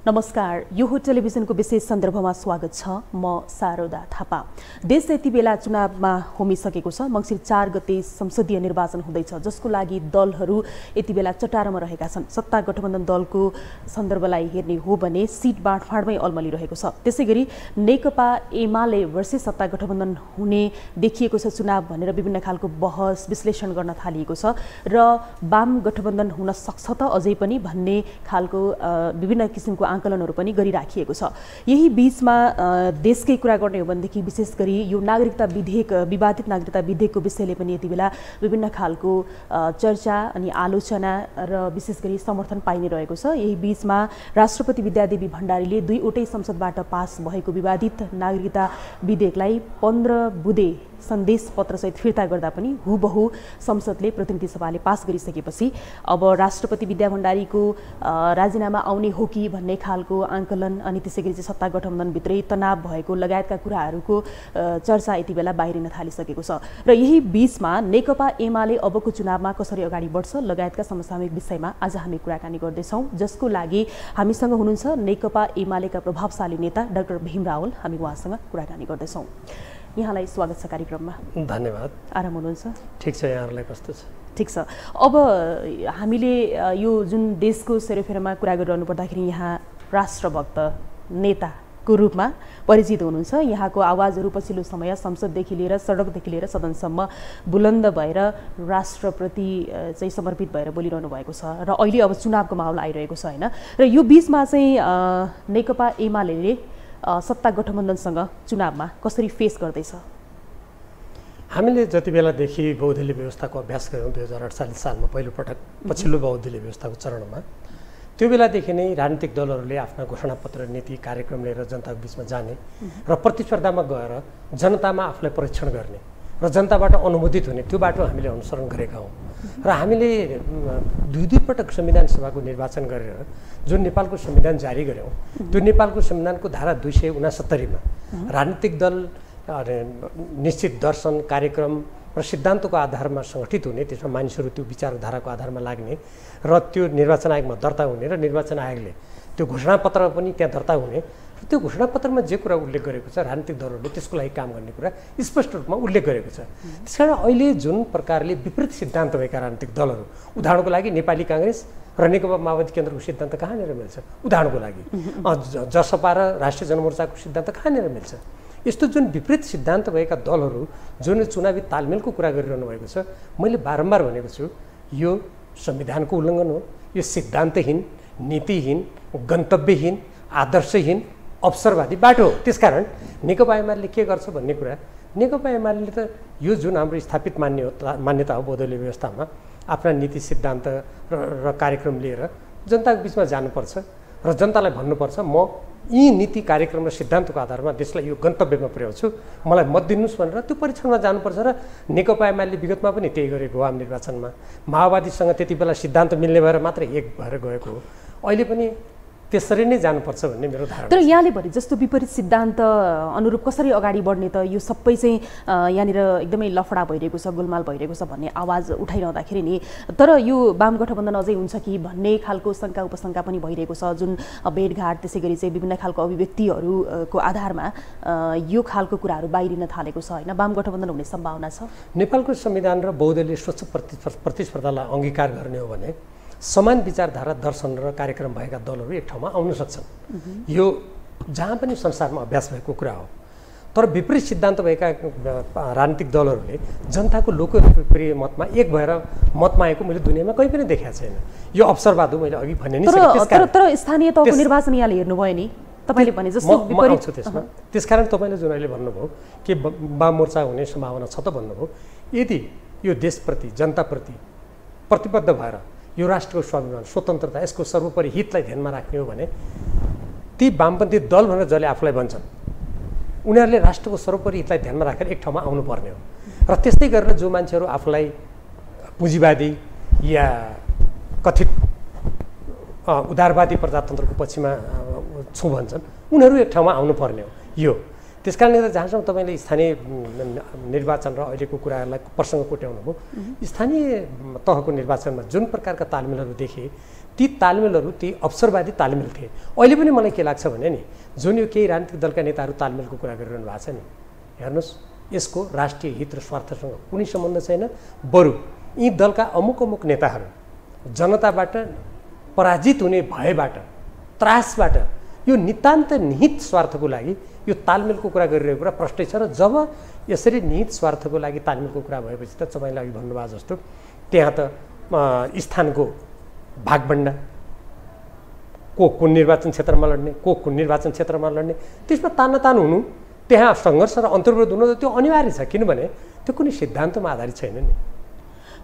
नमस्कार, यो हो टेलिभिजनको विशेष सन्दर्भमा स्वागत छ। म शारदा थापा। देश यति बेला चुनावमा होमिसकेको छ। मङ्सिर 4 गते संसदीय निर्वाचन हुँदैछ, जसको लागि दलहरू यति बेला चटारमा रहेका छन्। सत्ता गठबन्धन दलको सन्दर्भलाई हेर्ने हो भने सिट बाँडफाँडमै अल्मलिरहेको छ। त्यसैगरी नेकपा एमाले वर्सेस सत्ता गठबन्धन हुने देखिएको छ चुनाव भनेर विभिन्न खालको बहस विश्लेषण गर्न थालिएको छ र वाम गठबन्धन हुन सक्छ त अझै पनि भन्ने खालको विभिन्न किसिमको आकलनहरू पनि गरिराखिएको छ। यही बीचमा देशकै कुरा गर्ने हो भनेदेखि विशेष गरी यो नागरिकता विधेयक, विवादित नागरिकता विधेयकको विषयले पनि यति बेला विभिन्न खालको चर्चा अनि आलोचना र विशेष गरी समर्थन पाइ नै रहेको छ। यही बीचमा राष्ट्रपति विद्यादेवी भण्डारीले 2 वटै संसदबाट पास भएको विवादित नागरिकता विधेयकलाई 15 बुँदे सन्देश पत्रसहित फिर्ता गर्दा पनि हुबहु संसदले प्रतिनिधि सभाले पास गरिसकेपछि अब राष्ट्रपति विद्या भण्डारीको राजीनामा आउने हो कि भन्ने खालको आकलन अनि त्यसैगरी चाहिँ सत्ता गठबन्धनभित्रै तनाव भएको लगायतका कुराहरूको चर्चा यति बेला बाहिरिन थालिसकेको छ। र यही बीचमा नेकपा एमाले अबको चुनावमा कसरी अगाडि बढ्छ लगायतका समसामयिक विषयमा आज हामी कुराकानी गर्दैछौँ, जसको लागि हामीसँग हुनुहुन्छ नेकपा एमालेका प्रभावशाली नेता डाक्टर भीम रावल। हामी उहाँसँग कुराकानी गर्दैछौँ। यहाँलाई स्वागत छ कार्यक्रममा। धन्यवाद। आराम हुनुहुन्छ? ठिक छ, यहाँहरूलाई कस्तो छ? ठिक छ। अब हामीले यो जुन देशको सेरोफेरोमा कुरा गरिरहनु पर्दाखेरि यहाँ राष्ट्रभक्त नेताको रूपमा परिचित हुनुहुन्छ। यहाँको आवाजहरू पछिल्लो समय संसददेखि लिएर सडकदेखि लिएर सदनसम्म बुलन्द भएर राष्ट्रप्रति चाहिँ समर्पित भएर बोलिरहनु भएको छ र अहिले अब चुनावको माहौल आइरहेको छ होइन। र यो बीचमा चाहिँ नेकपा एमाले सत्ता गठबन्धनसँग चुनावमा कसरी फेस गर्दैछ? हामीले जति बेलादेखि बहुदलीय व्यवस्थाको अभ्यास गऱ्यौँ 2048 सालमा पहिलोपटक पछिल्लो बहुदलीय व्यवस्थाको चरणमा, त्यो बेलादेखि नै राजनीतिक दलहरूले आफ्ना घोषणापत्र, नीति, कार्यक्रम लिएर जनताको बिचमा जाने र प्रतिस्पर्धामा गएर जनतामा आफूलाई परीक्षण गर्ने र जनताबाट अनुमोदित हुने त्यो बाटो हामीले अनुसरण गरेका हौँ। र हामीले 2 पटक संविधान सभाको निर्वाचन गरेर जुन नेपालको संविधान जारी गऱ्यौँ, त्यो नेपालको संविधानको धारा 269मा राजनीतिक दल निश्चित दर्शन, कार्यक्रम र सिद्धान्तको आधारमा सङ्गठित हुने, त्यसमा मानिसहरू त्यो विचारधाराको आधारमा लाग्ने र त्यो निर्वाचन आयोगमा दर्ता हुने र निर्वाचन आयोगले त्यो घोषणापत्र पनि त्यहाँ दर्ता हुने, त्यो घोषणापत्रमा जे कुरा उल्लेख गरेको छ राजनीतिक दलहरूले त्यसको लागि काम गर्ने कुरा स्पष्ट रूपमा उल्लेख गरेको छ। त्यसकारण अहिले जुन प्रकारले विपरीत सिद्धान्त भएका राजनीतिक दलहरू, उदाहरणको लागि नेपाली काङ्ग्रेस र नेकपा माओवादी केन्द्रको सिद्धान्त कहाँनिर मिल्छ? उदाहरणको लागि जसपा र राष्ट्रिय जनमोर्चाको सिद्धान्त कहाँनिर मिल्छ? यस्तो जुन विपरीत सिद्धान्त भएका दलहरू जुन चुनावी तालमेलको कुरा गरिरहनु भएको छ, मैले बारम्बार भनेको छु यो संविधानको उल्लङ्घन हो, यो सिद्धान्तहीन, नीतिहीन, गन्तव्यहीन, आदर्शहीन, अवसरवादी बाटो हो। त्यसकारण नेकपा एमाले के गर्छ भन्ने कुरा, नेकपा एमाले त यो जुन हाम्रो स्थापित मान्यता हो बहुदलीय व्यवस्थामा, आफ्ना नीति, सिद्धान्त र कार्यक्रम लिएर जनताको बिचमा जानुपर्छ र जनतालाई भन्नुपर्छ म यी नीति, कार्यक्रम र सिद्धान्तको आधारमा देशलाई यो गन्तव्यमा पुर्याउँछु, मलाई मत दिनुहोस् भनेर त्यो परीक्षणमा जानुपर्छ। र नेकपा एमाले विगतमा पनि त्यही गरेको हो। आम निर्वाचनमा माओवादीसँग त्यति बेला सिद्धान्त मिल्ने भएर मात्र एक भएर गएको हो। अहिले पनि त्यसरी नै जानुपर्छ भन्ने मेरो धारणा। तर यहाँले भने जस्तो विपरीत सिद्धान्त अनुरूप कसरी अगाडि बढ्ने त यो सबै चाहिँ यहाँनिर एकदमै लफडा भइरहेको छ, गोलमाल भइरहेको छ भन्ने आवाज उठाइरहँदाखेरि नि, तर यो वाम गठबन्धन अझै हुन्छ कि भन्ने खालको शङ्का उपशङ्का पनि भइरहेको छ, जुन भेटघाट त्यसै गरी चाहिँ विभिन्न खालको अभिव्यक्तिहरूको आधारमा यो खालको कुराहरू बाहिरिन थालेको छ होइन। वाम गठबन्धन हुने सम्भावना छ? नेपालको संविधान र बहुदलीय स्वच्छ प्रतिस्पर्धालाई अङ्गीकार गर्ने हो भने समान विचारधारा, दर्शन र कार्यक्रम भएका दलहरू एक ठाउँमा आउन सक्छन्। यो जहाँ पनि संसारमा अभ्यास भएको कुरा हो। तर विपरीत सिद्धान्त भएका राजनीतिक दलहरूले जनताको लोकप्रिय मतमा एक भएर मत मागेको मैले दुनियाँमा कहीँ पनि देखाएको छैन। यो अवसरवाद हो, मैले अघि भने नि। तर स्थानीय तहको निर्वाचन यहाँले हेर्नुभयो नि, तपाईँले भने जस्तो विपरीत छु त्यसमा। त्यसकारण तपाईँले जुन अहिले भन्नुभयो कि वाम मोर्चा हुने सम्भावना छ त भन्नुभयो, यदि यो देशप्रति, जनताप्रति प्रतिबद्ध भएर यो राष्ट्रको स्वाभिमान, स्वतन्त्रता, यसको सर्वोपरि हितलाई ध्यानमा राख्ने हो भने ती वामपन्थी दल भनेर जसले आफूलाई भन्छन् उनीहरूले राष्ट्रको सर्वोपरि हितलाई ध्यानमा राखेर एक ठाउँमा आउनुपर्ने हो। र त्यस्तै गरेर जो मान्छेहरू आफूलाई पुँजीवादी या कथित उदारवादी प्रजातन्त्रको पक्षमा छु भन्छन् उनीहरू एक ठाउँमा आउनुपर्ने हो। यो त्यसकारणले गर्दा जहाँसम्म तपाईँले स्थानीय निर्वाचन र अहिलेको कुराहरूलाई प्रसङ्ग कोट्याउनु भयो, स्थानीय तहको निर्वाचनमा जुन प्रकारका तालमेलहरू देखे ती तालमेलहरू ती अवसरवादी तालमेल थिए। अहिले पनि मलाई के लाग्छ भने नि जुन यो केही राजनीतिक दलका नेताहरू तालमेलको कुरा गरिरहनु भएको छ नि, हेर्नुहोस् यसको राष्ट्रिय हित र स्वार्थसँग कुनै सम्बन्ध छैन। बरु यी दलका अमुक अमुक नेताहरू जनताबाट पराजित हुने भयबाट त्रासबाट यो नितान्त निहित स्वार्थको लागि यो तालमेलको कुरा गरिरहेको कुरा प्रष्टै छ। र जब यसरी निहित स्वार्थको लागि तालमेलको कुरा भएपछि त तपाईँले अघि भन्नुभएको जस्तो त्यहाँ त स्थानको भागभण्डा, को कुन निर्वाचन क्षेत्रमा लड्ने, को कुन निर्वाचन क्षेत्रमा लड्ने, त्यसमा तानातान हुनु, त्यहाँ सङ्घर्ष र अन्तर्विरोध हुनु त्यो अनिवार्य छ। किनभने त्यो कुनै सिद्धान्तमा आधारित छैन नि।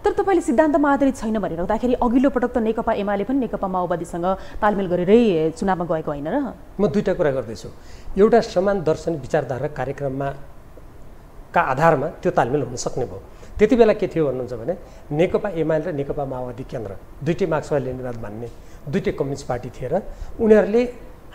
तर तपाईँले सिद्धान्तमा आधारित छैन भनिराख्दाखेरि अघिल्लो पटक त नेकपा एमाले पनि नेकपा माओवादीसँग तालमेल गरेरै चुनावमा गएको होइन र? म दुईवटा कुरा गर्दैछु। एउटा समान दर्शन विचारधारा कार्यक्रममा का आधारमा त्यो तालमेल हुन सक्ने भयो। त्यति बेला के थियो भन्नुहुन्छ भने नेकपा एमाले र नेकपा माओवादी केन्द्र दुईटै मार्क्सवादी लेनिनवाद मान्ने दुईटै कम्युनिस्ट पार्टी थिए र उनीहरूले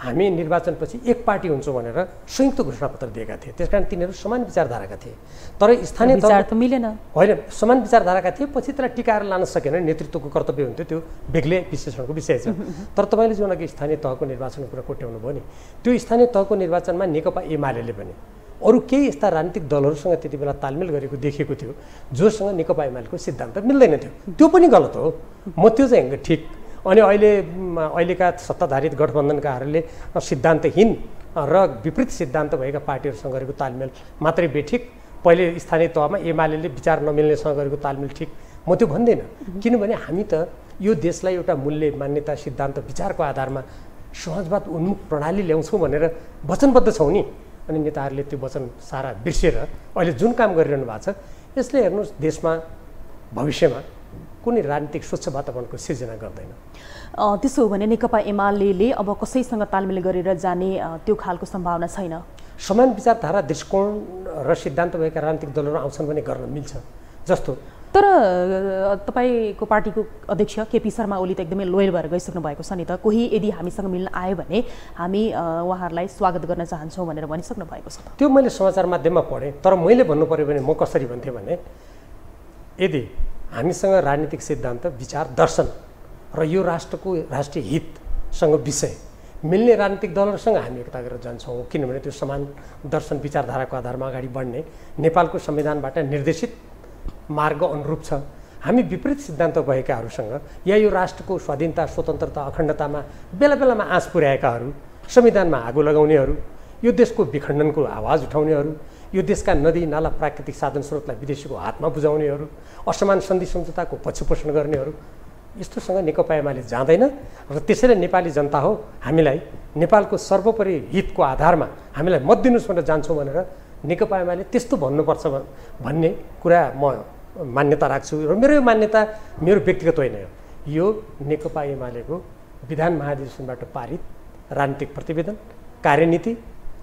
हामी निर्वाचनपछि एक पार्टी हुन्छौँ भनेर संयुक्त घोषणापत्र दिएका थिए। त्यसकारण तिनीहरू समान विचारधाराका थिए। तर स्थानीय विचार त मिलेन। होइन, समान विचारधाराका थिए, पछि त्यसलाई टिकाएर लान सकेन। नेतृत्वको कर्तव्य हुन्थ्यो, त्यो बेग्लै विश्लेषणको विषय छ। तर तपाईँले जुन अघि स्थानीय तहको निर्वाचनको कुरा कोट्याउनु भयो नि, त्यो स्थानीय तहको निर्वाचनमा नेकपा एमाले पनि अरू केही यस्ता राजनीतिक दलहरूसँग त्यति बेला तालमेल गरेको देखिएको थियो जोसँग नेकपा एमालेको सिद्धान्त मिल्दैन थियो। त्यो पनि गलत हो, म त्यो चाहिँ ठिक। अनि अहिलेका सत्ताधारित गठबन्धनकाहरूले सिद्धान्तहीन र विपरीत सिद्धान्त भएका पार्टीहरूसँग गरेको तालमेल मात्रै बेठिक, पहिले स्थानीय तहमा एमाले विचार नमिल्नेसँग गरेको तालमेल ठिक, म त्यो भन्दिनँ। किनभने हामी त यो देशलाई एउटा मूल्य मान्यता सिद्धान्त विचारको आधारमा समाजवाद उन्मुख प्रणाली ल्याउँछौँ भनेर वचनबद्ध छौँ नि। अनि नेताहरूले त्यो वचन सारा बिर्सेर अहिले जुन काम गरिरहनु भएको छ यसले हेर्नुहोस् देशमा भविष्यमा कुनै राजनीतिक स्वच्छ वातावरणको सिर्जना गर्दैन। त्यसो हो भने नेकपा एमाले अब कसैसँग तालमेल गरेर जाने त्यो खालको सम्भावना छैन? समान विचारधारा दृष्टिकोण र सिद्धान्त भएका राजनीतिक दलहरू आउँछन् भने गर्न मिल्छ जस्तो। तर तपाईँको पार्टीको अध्यक्ष केपी शर्मा ओली त एकदमै लोयल भएर गइसक्नु भएको छ नि त। कोही यदि हामीसँग मिल्न आयो भने हामी उहाँहरूलाई स्वागत गर्न चाहन्छौँ भनेर भनिसक्नु भएको छ। त्यो मैले समाचार माध्यममा पढेँ। तर मैले भन्नु पऱ्यो भने म कसरी भन्थेँ भने यदि हामीसँग राजनीतिक सिद्धान्त विचार दर्शन र यो राष्ट्रको राष्ट्रिय हितसँग विषय मिल्ने राजनीतिक दलहरूसँग हामी एकता गरेर जान्छौँ। किनभने त्यो समान दर्शन विचारधाराको आधारमा अगाडि बढ्ने नेपालको संविधानबाट निर्देशित मार्ग अनुरूप छ। हामी विपरीत सिद्धान्त भएकाहरूसँग या यो राष्ट्रको स्वाधीनता स्वतन्त्रता अखण्डतामा बेला बेलामा आँच पुर्याएकाहरू, संविधानमा आगो लगाउनेहरू, यो देशको विखण्डनको आवाज उठाउनेहरू, यो देशका नदी नाला प्राकृतिक साधन स्रोतलाई विदेशीको हातमा बुझाउनेहरू, असमान सन्धि सम्झौताको पछुपोषण गर्नेहरू, यस्तोसँग नेकपा एमाले जाँदैन। र त्यसैले नेपाली जनता हो हामीलाई नेपालको सर्वोपरि हितको आधारमा हामीलाई मत दिनुहोस् भनेर जान्छौँ भनेर नेकपा एमाले त्यस्तो भन्नुपर्छ भन्ने कुरा म मान्यता राख्छु। र मेरो यो मान्यता मेरो व्यक्तिगत होइन, यो नेकपा एमालेको विधान महाधिवेशनबाट पारित राजनीतिक प्रतिवेदन कार्यनीति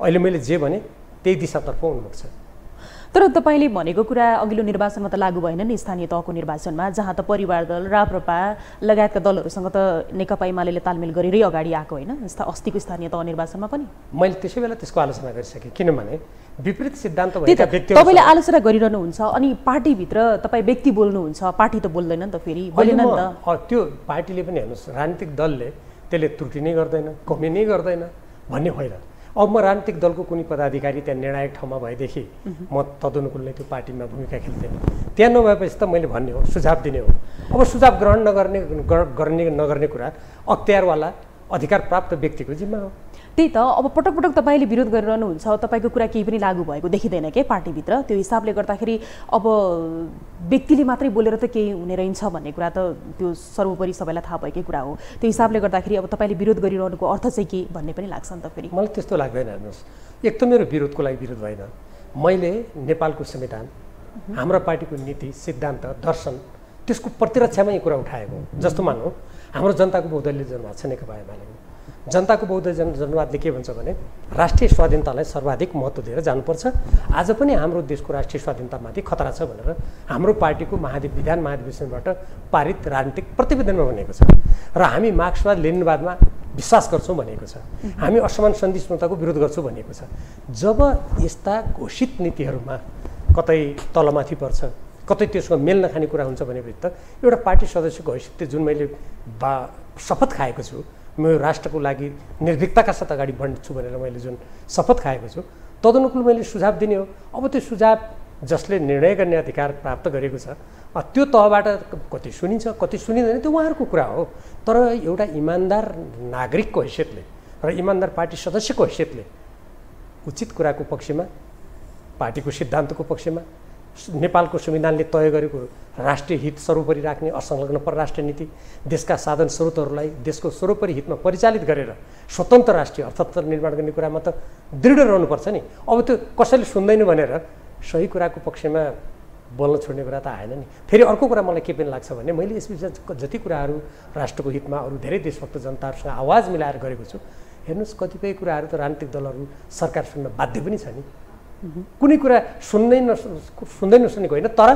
अहिले मैले जे भने त्यही दिशातर्फ उन्मुख छ। तर तपाईँले भनेको कुरा अघिल्लो निर्वाचनमा त लागू भएन नि, स्थानीय तहको निर्वाचनमा, जहाँ त परिवार दल राप्रपा लगायतका दलहरूसँग त नेकपा एमाले तालमेल गरेरै अगाडि आएको होइन अस्तिको स्थानीय तह निर्वाचनमा पनि? मैले त्यसै बेला त्यसको आलोचना गरिसकेँ। किनभने विपरीत सिद्धान्त भएका व्यक्तिहरू तपाईँले आलोचना गरिरहनुहुन्छ अनि पार्टीभित्र तपाईँ व्यक्ति बोल्नुहुन्छ, पार्टी त बोल्दैन नि त फेरि, बोलेन नि त। त्यो पार्टीले पनि हेर्नुहोस् राजनीतिक दलले त्यसले त्रुटि नै गर्दैन, कमी नै गर्दैन भन्ने होइन। अब म राजनीतिक दलको कुनै पदाधिकारी त्यहाँ निर्णायक ठाउँमा भएदेखि म तदनुकूल नै त्यो पार्टीमा भूमिका खेल्थेँ। त्यहाँ नभएपछि त मैले भन्ने हो, सुझाव दिने हो। अब सुझाव ग्रहण नगर्ने कुरा अख्तियारवाला अधिकार प्राप्त व्यक्तिको जिम्मा हो। त्यही त अब पटक पटक तपाईँले विरोध गरिरहनुहुन्छ, तपाईँको कुरा केही पनि लागू भएको देखिँदैन के पार्टीभित्र। त्यो हिसाबले गर्दाखेरि अब व्यक्तिले मात्रै बोलेर त केही हुने रहेछ भन्ने कुरा त त्यो सर्वोपरि सबैलाई थाहा भएकै कुरा हो। त्यो हिसाबले गर्दाखेरि अब तपाईँले विरोध गरिरहनुको अर्थ चाहिँ के भन्ने पनि लाग्छ नि त फेरि? मलाई त्यस्तो लाग्दैन। हेर्नुहोस्, एक त मेरो विरोधको लागि विरोध भएन, मैले नेपालको संविधान, हाम्रो पार्टीको नीति सिद्धान्त दर्शन त्यसको प्रतिरक्षामै कुरा उठाएको। जस्तो मानौँ हाम्रो जनताको बहुदलीय जनवाद छ नेकपा एमालेको। जनताको बहुदलीय जनवादले के भन्छ भने राष्ट्रिय स्वाधीनतालाई सर्वाधिक महत्त्व दिएर जानुपर्छ। आज पनि हाम्रो देशको राष्ट्रिय स्वाधीनतामाथि खतरा छ भनेर हाम्रो पार्टीको विधान महाधिवेशनबाट पारित राजनीतिक प्रतिवेदनमा भनेको छ। र हामी मार्क्सवाद लेनिनवादमा विश्वास गर्छौँ भनेको छ। हामी असमान सन्धि सम्झौताको विरोध गर्छौँ भनेको छ। जब यस्ता घोषित नीतिहरूमा कतै तलमाथि पर्छ, कतै त्यसको मेल नखाने कुरा हुन्छ भनेपछि त एउटा पार्टी सदस्यको हैसियतले जुन मैले शपथ खाएको छु, म राष्ट्रको लागि निर्भीकताका साथ अगाडि बढ्छु भनेर मैले जुन शपथ खाएको छु, तदनुकूल मैले सुझाव दिने हो। अब त्यो सुझाव जसले निर्णय गर्ने अधिकार प्राप्त गरेको छ त्यो तहबाट कति सुनिन्छ कति सुनिँदैन त्यो उहाँहरूको कुरा हो। तर एउटा इमान्दार नागरिकको हैसियतले र इमान्दार पार्टी सदस्यको हैसियतले उचित कुराको पक्षमा, पार्टीको सिद्धान्तको पक्षमा, नेपालको संविधानले तय गरेको राष्ट्रिय हित सर्वोपरि राख्ने असंलग्न परराष्ट्र नीति, देशका साधन स्रोतहरूलाई देशको सर्वोपरि हितमा परिचालित गरेर स्वतन्त्र राष्ट्रिय अर्थतन्त्र निर्माण गर्ने कुरामा त दृढ रहनुपर्छ नि। अब त्यो कसैले सुन्दैन भनेर सही कुराको पक्षमा बोल्न छोड्ने कुरा त आएन नि। फेरि अर्को कुरा मलाई के पनि लाग्छ भने मैले यसबिच जति कुराहरू राष्ट्रको हितमा अरू धेरै देशभक्त जनताहरूसँग आवाज मिलाएर गरेको छु, हेर्नुहोस् कतिपय कुराहरू त राजनीतिक दलहरू सरकार सुन्न बाध्य पनि छ नि। कुनै कुरा सुन्दै नसुनेको होइन, तर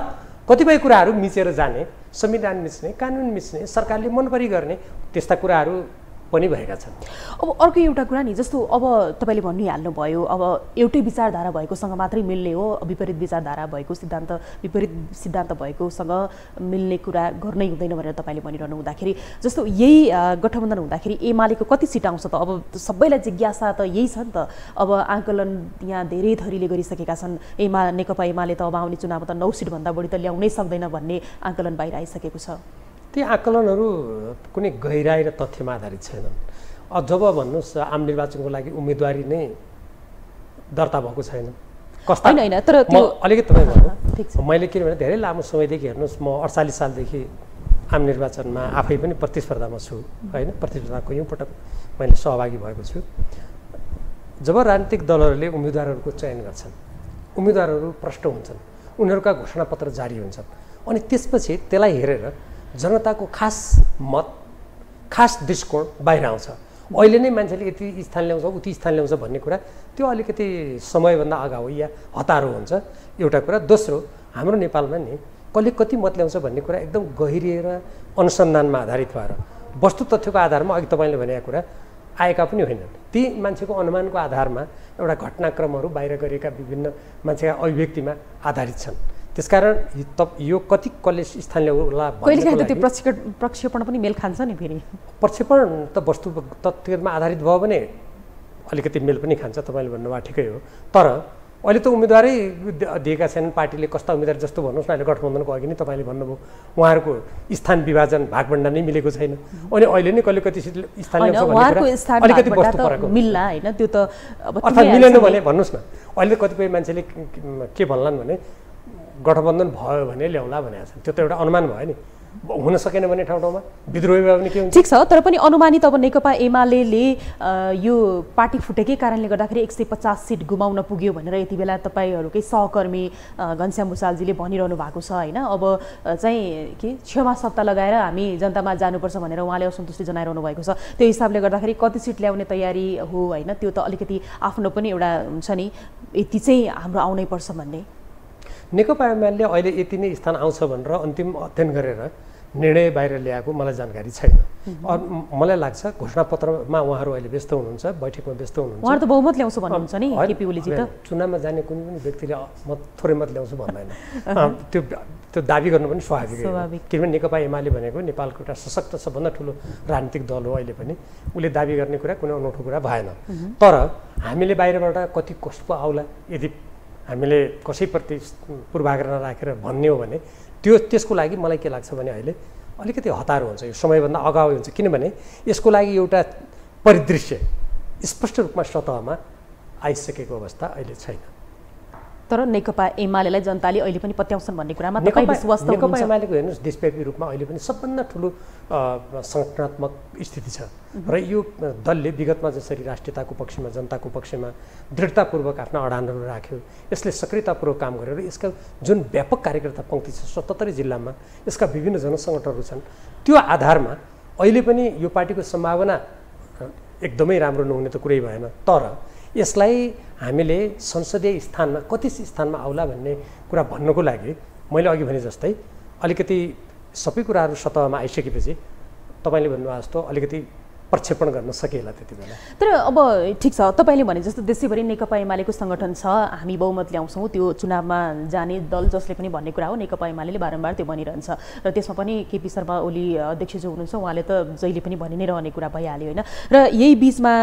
कतिपय कुराहरू मिचेर जाने, संविधान मिच्ने, कानुन मिच्ने, सरकारले मनपरी गर्ने त्यस्ता कुराहरू पनि भएका छन्। अब अर्को एउटा कुरा नि, जस्तो अब तपाईँले भनिहाल्नुभयो अब एउटै विचारधारा भएकोसँग मात्रै मिल्ने हो, विपरीत विचारधारा भएको विपरीत सिद्धान्त भएकोसँग मिल्ने कुरा गर्नै हुँदैन भनेर तपाईँले भनिरहनु हुँदाखेरि, जस्तो यही गठबन्धन हुँदाखेरि एमालेको कति सिट आउँछ त? अब सबैलाई जिज्ञासा त यही छ नि त। अब आकलन यहाँ धेरै थरीले गरिसकेका छन्, नेकपा एमाले त अब आउने चुनाव त 9 सिटभन्दा बढी त ल्याउनै सक्दैन भन्ने आकलन बाहिर आइसकेको छ। ती आकलनहरू कुनै गहिराई र तथ्यमा आधारित छैनन्। जब भन्नुहोस् आम निर्वाचनको लागि उम्मेदवारी नै दर्ता भएको छैन, कस्ता होइन तर त्यो अलिकति तपाईँ भन्नु, मैले किनभने धेरै लामो समयदेखि हेर्नुहोस् म 48 सालदेखि आम निर्वाचनमा आफै पनि प्रतिस्पर्धामा छु होइन, प्रतिस्पर्धाको कयौँ पटक मैले सहभागी भएको छु। जब राजनीतिक दलहरूले उम्मेदवारहरूको चयन गर्छन्, उम्मेदवारहरू प्रष्ट हुन्छन्, उनीहरूका घोषणापत्र जारी हुन्छन्, अनि त्यसपछि त्यसलाई हेरेर जनताको खास मत, खास दृष्टिकोण बाहिर आउँछ। अहिले नै मान्छेले यति स्थान ल्याउँछ उति स्थान ल्याउँछ भन्ने कुरा त्यो अलिकति समयभन्दा अगावै या हतारो हुन्छ, एउटा कुरा। दोस्रो, हाम्रो नेपालमा नि कसले कति मत ल्याउँछ भन्ने कुरा एकदम गहिरिएर अनुसन्धानमा आधारित भएर वस्तु तथ्यको आधारमा अघि तपाईँले भनेको कुरा आएका पनि होइनन्। ती मान्छेको अनुमानको आधारमा एउटा घटनाक्रमहरू बाहिर गरेका विभिन्न मान्छेका अभिव्यक्तिमा आधारित छन्। त्यसकारण यो कति कसले स्थान ल्याउला कहिलेकाहीँ त त्यो प्रक्षेपण पनि मेल खान्छ नि। फेरि प्रक्षेपण त वस्तु तथ्यमा आधारित भयो भने अलिकति मेल पनि खान्छ, तपाईँले भन्नुभयो ठिकै हो। तर अहिले त उम्मेदवारै दिएका छैनन् पार्टीले, कस्ता उम्मेदवार जस्तो भन्नुहोस् न, अहिले गठबन्धनको अघि नै तपाईँले भन्नुभयो उहाँहरूको स्थान विभाजन भागभण्डा नै मिलेको छैन, अनि अहिले नै कसले कति स्थान ल्याउँछ भन्ने अलिकति वस्तु फरक मिल्ला होइन, त्यो त अर्थात् मिलेन भने भन्नुहोस् न। अहिले कतिपय मान्छेले के भन्लान् भने गठबन्धन भयो भने ल्याउला भनेको छ, त्यो त एउटा अनुमान भयो नि। हुन सकेन भने ठाउँ विद्रोही भयो भने के हुन्छ? ठिक छ, तर पनि अनुमानित अब नेकपा एमाले यो पार्टी फुटेकै कारणले गर्दाखेरि 150 सिट गुमाउन पुग्यो भनेर यति बेला तपाईँहरूकै सहकर्मी घनश्याम भुसालजीले भनिरहनु भएको छ होइन। अब चाहिँ के क्षमा सत्ता लगाएर हामी जनतामा जानुपर्छ भनेर उहाँले असन्तुष्टि जनाइरहनु भएको छ। त्यो हिसाबले गर्दाखेरि कति सिट ल्याउने तयारी हो होइन, त्यो त अलिकति आफ्नो पनि एउटा हुन्छ नि, यति चाहिँ हाम्रो आउनै पर्छ भन्ने। नेकपा एमाले अहिले यति नै स्थान आउँछ भनेर अन्तिम अध्ययन गरेर निर्णय बाहिर ल्याएको मलाई जानकारी छैन। मलाई लाग्छ घोषणापत्रमा उहाँहरू अहिले व्यस्त हुनुहुन्छ, बैठकमा व्यस्त हुनुहुन्छ। उहाँहरू त बहुमत ल्याउँछु भन्नुहुन्छ नि केपी ओलीजी त। चुनावमा जाने कुनै पनि व्यक्तिले थोरै मत ल्याउँछु भन्दैन, त्यो दाबी गर्नु पनि स्वाभाविक हो। किनभने नेकपा एमाले भनेको नेपालको एउटा सशक्त सबभन्दा ठुलो राजनीतिक दल हो। अहिले पनि उसले दाबी गर्ने कुरा कुनै अनौठो कुरा भएन। तर हामीले बाहिरबाट कति कसको आउला यदि हामीले कसैप्रति पूर्वाग्रह नराखेर भन्ने हो भने त्यसको लागि मलाई के लाग्छ भने अहिले अलिकति हतारो हुन्छ, यो समयभन्दा अगावै हुन्छ। किनभने यसको लागि एउटा परिदृश्य स्पष्ट रूपमा सतहमा आइसकेको अवस्था अहिले छैन। तर नेकपा एमालेलाई जनताले अहिले पनि पत्याउँछन् भन्ने कुरामा तपाईँ विश्वास त हुनुहुन्छ? नेकपा एमालेको हेर्नुहोस् देशव्यापी रूपमा अहिले पनि सबभन्दा ठुलो सङ्गठनात्मक स्थिति छ र यो दलले विगतमा जसरी राष्ट्रियताको पक्षमा, जनताको पक्षमा दृढतापूर्वक आफ्ना अडानहरू राख्यो, यसले सक्रियतापूर्वक काम गरेर यसका जुन व्यापक कार्यकर्ता पङ्क्ति छ 77 जिल्लामा, यसका विभिन्न जनसङ्गठनहरू छन्, त्यो आधारमा अहिले पनि यो पार्टीको सम्भावना एकदमै राम्रो नहुने त कुरै भएन। तर यसलाई हामीले संसदीय स्थानमा कति स्थानमा आउला भन्ने कुरा भन्नको लागि मैले अघि भने जस्तै अलिकति सबै कुराहरू सतहमा आइसकेपछि तपाईँले भन्नुभएको जस्तो अलिकति प्रक्षेपण गर्न सकेला त्यति बेला। तर अब ठिक छ, तपाईँले भने जस्तो देशैभरि नेकपा एमालेको सङ्गठन छ, हामी बहुमत ल्याउँछौँ, त्यो चुनावमा जाने दल जसले पनि भन्ने कुरा हो, नेकपा एमाले बारम्बार त्यो भनिरहन्छ र त्यसमा पनि केपी शर्मा ओली अध्यक्ष जो हुनुहुन्छ उहाँले त जहिले पनि भनि नै रहने कुरा भइहाल्यो होइन। र यही बिचमा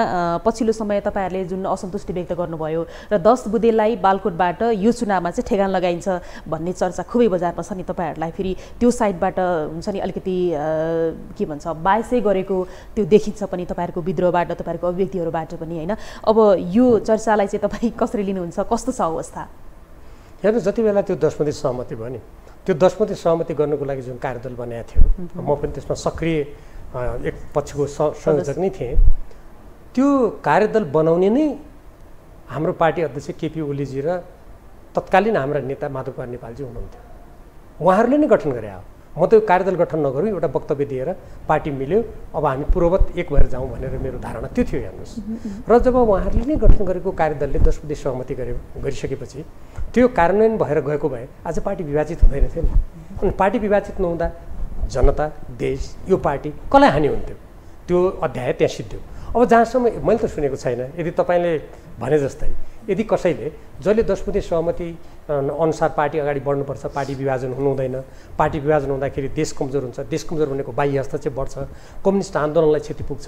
पछिल्लो समय तपाईँहरूले जुन असन्तुष्टि व्यक्त गर्नुभयो र 10 बुँदेललाई बालकोटबाट यो चुनावमा चाहिँ ठेगान लगाइन्छ भन्ने चर्चा खुबै बजारमा छ नि, तपाईँहरूलाई फेरि त्यो साइडबाट हुन्छ नि अलिकति के भन्छ बायसै गरेको त्यो देखिन्छ पनि तपाईँहरूको विद्रोहबाट, तपाईँहरूको अभिव्यक्तिहरूबाट पनि होइन। अब यो चर्चालाई चाहिँ तपाईँ कसरी लिनुहुन्छ, कस्तो छ अवस्था? हेर्नु, जति बेला त्यो 10 मध्ये सहमति भयो नि, त्यो 10 मध्ये सहमति गर्नुको लागि जुन कार्यदल बनाएको थियो, म पनि त्यसमा सक्रिय एक पक्षको संयोजक नै थिएँ। त्यो कार्यदल बनाउने नै हाम्रो पार्टी अध्यक्ष केपी ओलीजी र तत्कालीन हाम्रा नेता माधव कुमार नेपालजी हुनुहुन्थ्यो। उहाँहरूले नै गठन गरे हो। म त यो कार्यदल गठन नगरौँ, एउटा वक्तव्य दिएर पार्टी मिल्यो, अब हामी पूर्ववत एक भएर जाउँ भनेर मेरो धारणा त्यो थियो। हेर्नुहोस्, र जब उहाँहरूले नै गठन गरेको कार्यदलले 10 बुँदे सहमति गरिसकेपछि त्यो कार्यान्वयन भएर गएको भए आज पार्टी विभाजित हुँदैन थियो नि। अनि पार्टी विभाजित नहुँदा जनता, देश, यो पार्टी कसलाई हानि हुन्थ्यो? त्यो अध्याय त्यहाँ सिद्धियो। अब जहाँसम्म मैले त सुनेको छैन, यदि तपाईँले भने जस्तै यदि कसैले जसले 10 बुँदे सहमति अनुसार पार्टी अगाडि बढ्नुपर्छ, पार्टी विभाजन हुनु हुँदैन, पार्टी विभाजन हुँदाखेरि देश कमजोर हुन्छ, देश कमजोर हुनेको बाह्य हस्तक्षेप बढ्छ, कम्युनिस्ट आन्दोलनलाई क्षति पुग्छ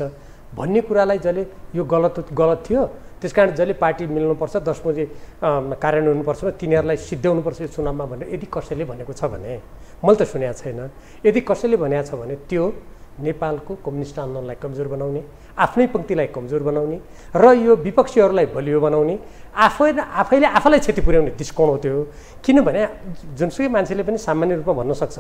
भन्ने कुरालाई जसले यो गलत थियो, त्यसकारण जसले पार्टी मिल्नुपर्छ, 10 बुँदे कार्यान्वयन हुनुपर्छ, तिनीहरूलाई सिद्ध्याउनुपर्छ यो चुनावमा भनेर यदि कसैले भनेको छ भने, मैले त सुनेको छैन, यदि कसैले भनेको छ भने त्यो नेपालको कम्युनिस्ट आन्दोलनलाई कमजोर बनाउने, आफ्नै पङ्क्तिलाई कमजोर बनाउने र यो विपक्षीहरूलाई बलियो बनाउने, आफैले आफैलाई क्षति पुर्याउने दृष्टिकोण हो त्यो। किनभने जुनसुकै मान्छेले पनि सामान्य रूपमा भन्न सक्छ,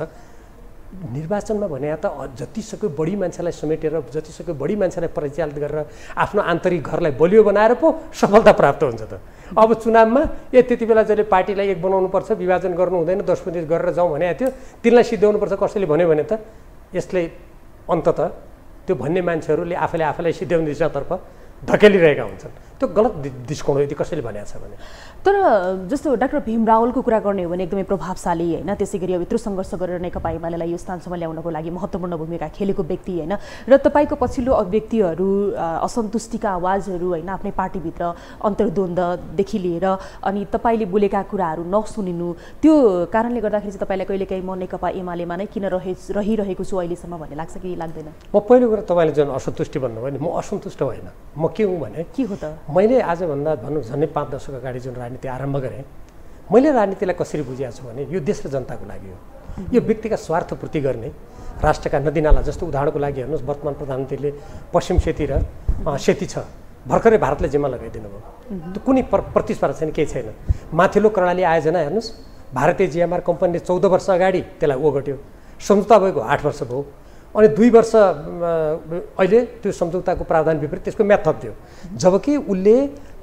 निर्वाचनमा भने त जतिसक्दो बढी मान्छेलाई समेटेर, जतिसक्दो बढी मान्छेलाई परिचालित गरेर आफ्नो आन्तरिक घरलाई बलियो बनाएर पो सफलता प्राप्त हुन्छ त। अब चुनावमा त्यति बेला जसले पार्टीलाई एक बनाउनुपर्छ, विभाजन गर्नु हुँदैन, 10 बुँदे गरेर जाउँ भने थियो, तिनलाई सिद्ध्याउनुपर्छ कसैले भन्यो भने त यसले अन्ततः त्यो भन्ने मान्छेहरूले आफैलाई सिद्ध्याउने दिशातर्फ धकेलिरहेका हुन्छन्। त्यो गलत दृष्टिकोण हो यदि कसैले भनेको छ भने। तर जस्तो डाक्टर भीम रावलको कुरा गर्ने हो भने एकदमै प्रभावशाली होइन, त्यसै गरी अब यत्रो सङ्घर्ष गरेर नेकपा एमालेलाई यो स्थानसम्म ल्याउनको लागि महत्त्वपूर्ण भूमिका खेलेको व्यक्ति होइन। र तपाईँको पछिल्लो अभिव्यक्तिहरू, असन्तुष्टिका आवाजहरू होइन, आफ्नै पार्टीभित्र अन्तर्द्वन्द्वदेखि लिएर अनि तपाईँले बोलेका कुराहरू नसुनिनु, त्यो कारणले गर्दाखेरि चाहिँ तपाईँलाई कहिलेकाहीँ म नेकपा एमालेमा नै किन रहिरहेको छु अहिलेसम्म भन्ने लाग्छ कि लाग्दैन? म पहिलो कुरा तपाईँले जुन असन्तुष्टि भन्नुभयो नि, म असन्तुष्ट होइन। म के हुँ भने, के हो त, मैले आजभन्दा भनौँ झन्डै 5 दशक अगाडि जुन राजनीति आरम्भ गरेँ, मैले राजनीतिलाई कसरी बुझेको छु भने यो देश र जनताको लागि हो। यो व्यक्तिका स्वार्थपूर्ति गर्ने, राष्ट्रका नदीनाला जस्तो उदाहरणको लागि हेर्नुहोस्, वर्तमान प्रधानमन्त्रीले पश्चिम सेती र सेती छ भर्खरै भारतले जिम्मा लगाइदिनु भयो, त्यो कुनै प्रतिस्पर्धा छैन, केही छैन। माथिल्लो कर्णाली आयोजना हेर्नुहोस्, भारतीय जिएमआर कम्पनीले 14 वर्ष अगाडि त्यसलाई ओगट्यो, सम्झौता भएको 8 वर्ष भयो, अनि 2 वर्ष अहिले त्यो सम्झौताको प्रावधान विपरीत त्यसको म्याद थप्दियो, जबकि उसले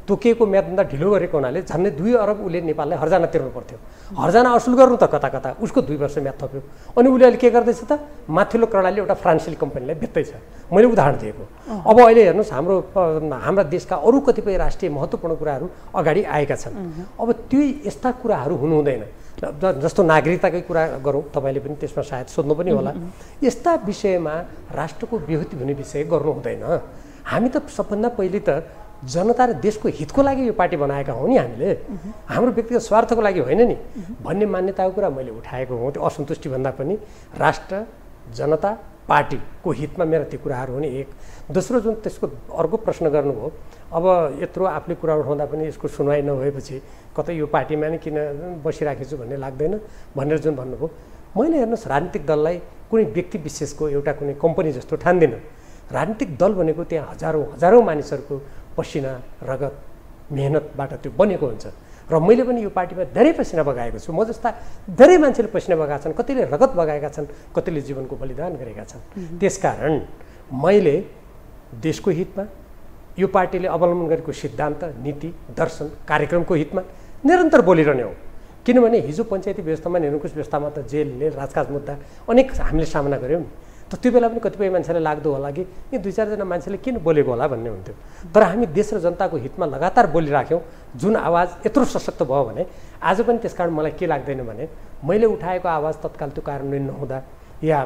तोकिएको म्यादभन्दा ढिलो गरेको हुनाले झन्डै 2 अरब उसले नेपाललाई हर्जाना तिर्नु पर्थ्यो। हर्जाना असुल गर्नु त कता कता, उसको 2 वर्ष म्याद थप्यो। अनि उसले अहिले के गर्दैछ त, माथिल्लो कर्णाली एउटा फ्रान्सेली कम्पनीलाई बेच्दैछ। मैले उदाहरण दिएको। अब अहिले हेर्नुहोस्, हाम्रा देशका अरू कतिपय राष्ट्रिय महत्त्वपूर्ण कुराहरू अगाडि आएका छन्। अब त्यो यस्ता कुराहरू हुनु हुँदैन। जस्तो नागरिकताकै कुरा गरौँ, तपाईँले पनि त्यसमा सायद सोध्नु पनि होला, यस्ता विषयमा राष्ट्रको बेहुती हुने विषय गर्नु हुँदैन। हामी त सबभन्दा पहिले त जनता र देशको हितको लागि यो पार्टी बनाएका हौँ नि हामीले, हाम्रो व्यक्तिगत स्वार्थको लागि होइन नि भन्ने मान्यताको कुरा मैले उठाएको हुँ। त्यो असन्तुष्टि भन्दा पनि राष्ट्र, जनता, पार्टीको हितमा मेरा ती कुराहरू हो नि एक। दोस्रो जुन त्यसको अर्को प्रश्न गर्नुभयो, अब यत्रो आफूले कुरा उठाउँदा पनि यसको सुनवाई नभएपछि कतै यो पार्टीमा नै किन बसिराखेको छु भन्ने लाग्दैन भनेर जुन भन्नुभयो, मैले हेर्नुहोस् राजनीतिक दललाई कुनै व्यक्ति विशेषको एउटा कुनै कम्पनी जस्तो ठान्दिनँ। राजनीतिक दल भनेको त्यहाँ हजारौँ मानिसहरूको पसिना, रगत, मेहनतबाट त्यो बनेको हुन्छ। र मैले पनि यो पार्टीमा धेरै पसिना बगाएको छु। म जस्ता धेरै मान्छेले पसिना बगाएका छन्, कतिले रगत बगाएका छन्, कतिले जीवनको बलिदान गरेका छन्। त्यसकारण मैले देशको हितमा, यो पार्टीले अवलम्बन गरेको सिद्धान्त, नीति, दर्शन, कार्यक्रमको हितमा निरन्तर बोलिरहने हो। किनभने हिजो पञ्चायती व्यवस्थामा, निरङ्कुश व्यवस्थामा त जेल राजकाज मुद्दा अनेक हामीले सामना गऱ्यौँ नि, त त्यो बेला पनि कतिपय मान्छेलाई लाग्दो होला कि यी 2-4 जना मान्छेले किन बोलेको होला भन्ने हुन्थ्यो। तर हामी देश र जनताको हितमा लगातार बोलिराख्यौँ, जुन आवाज यत्रो सशक्त भयो भने आज पनि। त्यसकारण मलाई के लाग्दैन भने मैले उठाएको आवाज तत्काल त्यो कार्यान्वयन नहुँदा या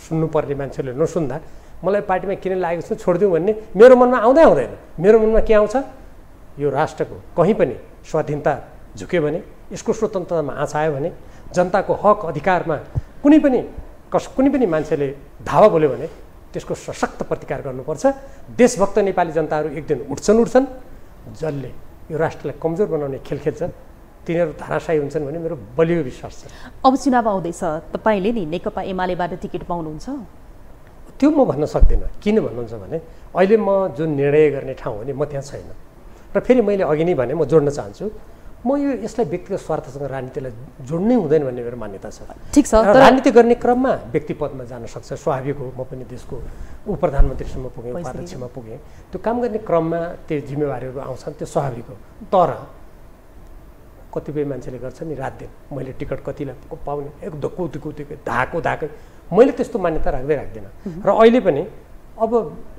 सुन्नुपर्ने मान्छेले नसुन्दा मलाई पार्टीमा किन लागेको छ छोडिदिउँ भन्ने मेरो मनमा आउँदैन। मेरो मनमा के आउँछ, यो राष्ट्रको कहीँ पनि स्वाधीनता झुक्यो भने, यसको स्वतन्त्रतामा आँच आयो भने, जनताको हक अधिकारमा कुनै पनि मान्छेले धावा बोल्यो भने त्यसको सशक्त प्रतिकार गर्नुपर्छ। देशभक्त नेपाली जनताहरू एक दिन उठ्छन्, जसले यो राष्ट्रलाई कमजोर बनाउने खेल खेल्छ तिनीहरू धराशायी हुन्छन् भन्ने मेरो बलियो विश्वास छ। अब चुनाव आउँदैछ, तपाईँले नि नेकपा एमालेबाट टिकट पाउनुहुन्छ? त्यो म भन्न सक्दिनँ। किन भन्नुहुन्छ भने अहिले म जुन निर्णय गर्ने ठाउँ हो नि म त्यहाँ छैन। र फेरि मैले अघि नै भने म जोड्न चाहन्छु, म यसलाई व्यक्तिगत स्वार्थसँग राजनीतिलाई जोड्नै हुँदैन भन्ने मेरो मान्यता छ। ठिक छ, राजनीति गर्ने क्रममा व्यक्ति पदमा जान सक्छ, स्वाभाविक हो। म पनि देशको प्रधानमन्त्रीसम्म पुगेँ, उपाध्यक्षमा पुगेँ। त्यो काम गर्ने क्रममा त्यो जिम्मेवारीहरू आउँछन्, त्यो स्वाभाविक हो। तर कतिपय मान्छेले गर्छ नि रात दिन मैले टिकट कतिलाई पाउने, एक धक्को धाकै मैले त्यस्तो मान्यता राख्दिनँ। र अहिले पनि अब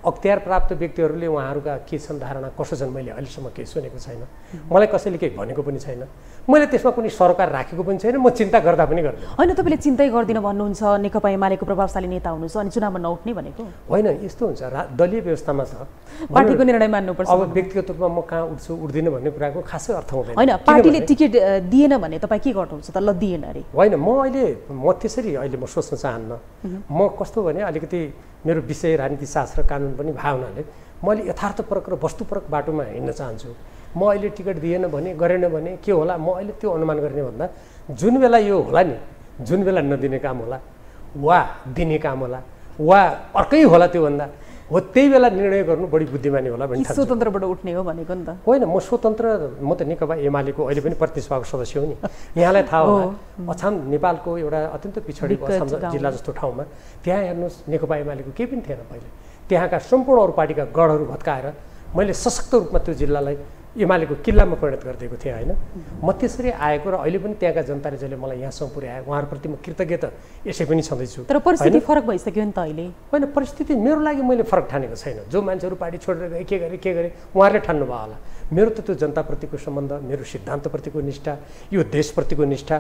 अख्तियार प्राप्त व्यक्तिहरूले उहाँहरूका के छन् धारणा, कसो छन्, मैले अहिलेसम्म केही सुनेको छैन। मलाई कसैले केही भनेको पनि छैन। मैले त्यसमा कुनै सरकार राखेको पनि छैन। म चिन्ता गर्दा पनि गर्दिनँ। होइन, तपाईँले चिन्तै गर्दिनँ भन्नुहुन्छ, नेकपा एमालेको प्रभावशाली नेता हुनुहुन्छ अनि चुनावमा नउठ्ने भनेको होइन। यस्तो हुन्छ, दलीय व्यवस्थामा छ, पार्टीको निर्णय मान्नुपर्छ। अब व्यक्तिगत रूपमा म कहाँ उठ्छु उठ्दिनँ भन्ने कुराको खासै अर्थ हुँदैन। होइन, पार्टीले टिकट दिएन भने तपाईँ के गर्नुहुन्छ त? ल दिएन अरे होइन, म त्यसरी अहिले म सोच्न चाहन्न। म कस्तो भने अलिकति मेरो विषय राजनीति शास्त्र कानुन पनि भए हुनाले म अहिले यथार्थपरक र वस्तुपरक बाटोमा हिँड्न चाहन्छु। म अहिले टिकट दिएन भने, गरेन भने के होला, म अहिले त्यो अनुमान गर्ने भन्दा जुन बेला यो होला नि, जुन बेला नदिने काम होला वा दिने काम होला वा अर्कै होला, त्योभन्दा हो त्यही बेला निर्णय गर्नु बढी बुद्धिमानी होला भन्ने। स्वतन्त्रबाट उठ्ने हो भनेको नि त? होइन, म स्वतन्त्र, म त नेकपा एमालेको अहिले पनि प्रतिनिधिसभाको सदस्य हो नि। यहाँलाई थाहा होला, अछाम नेपालको एउटा अत्यन्त पिछडेको अछाम जिल्ला जस्तो ठाउँमा त्यहाँ हेर्नुहोस् नेकपा एमालेको केही पनि थिएन पहिले। त्यहाँका सम्पूर्ण अरू पार्टीका गढहरू भत्काएर मैले सशक्त रूपमा त्यो जिल्लालाई एमालेको किल्लामा परिणत गरिदिएको थिएँ होइन। म त्यसरी आएको र अहिले पनि त्यहाँका जनताले जसले मलाई यहाँसम्म पुर्याए उहाँहरूप्रति म कृतज्ञता यसै पनि छँदैछु। तर परिस्थिति फरक भइसक्यो नि त अहिले। होइन, परिस्थिति मेरो लागि मैले फरक ठानेको छैन। जो मान्छेहरू पार्टी छोडेर के गरे उहाँहरूले ठान्नु भयो होला। मेरो त त्यो जनताप्रतिको सम्बन्ध, मेरो सिद्धान्तप्रतिको निष्ठा, यो देशप्रतिको निष्ठा,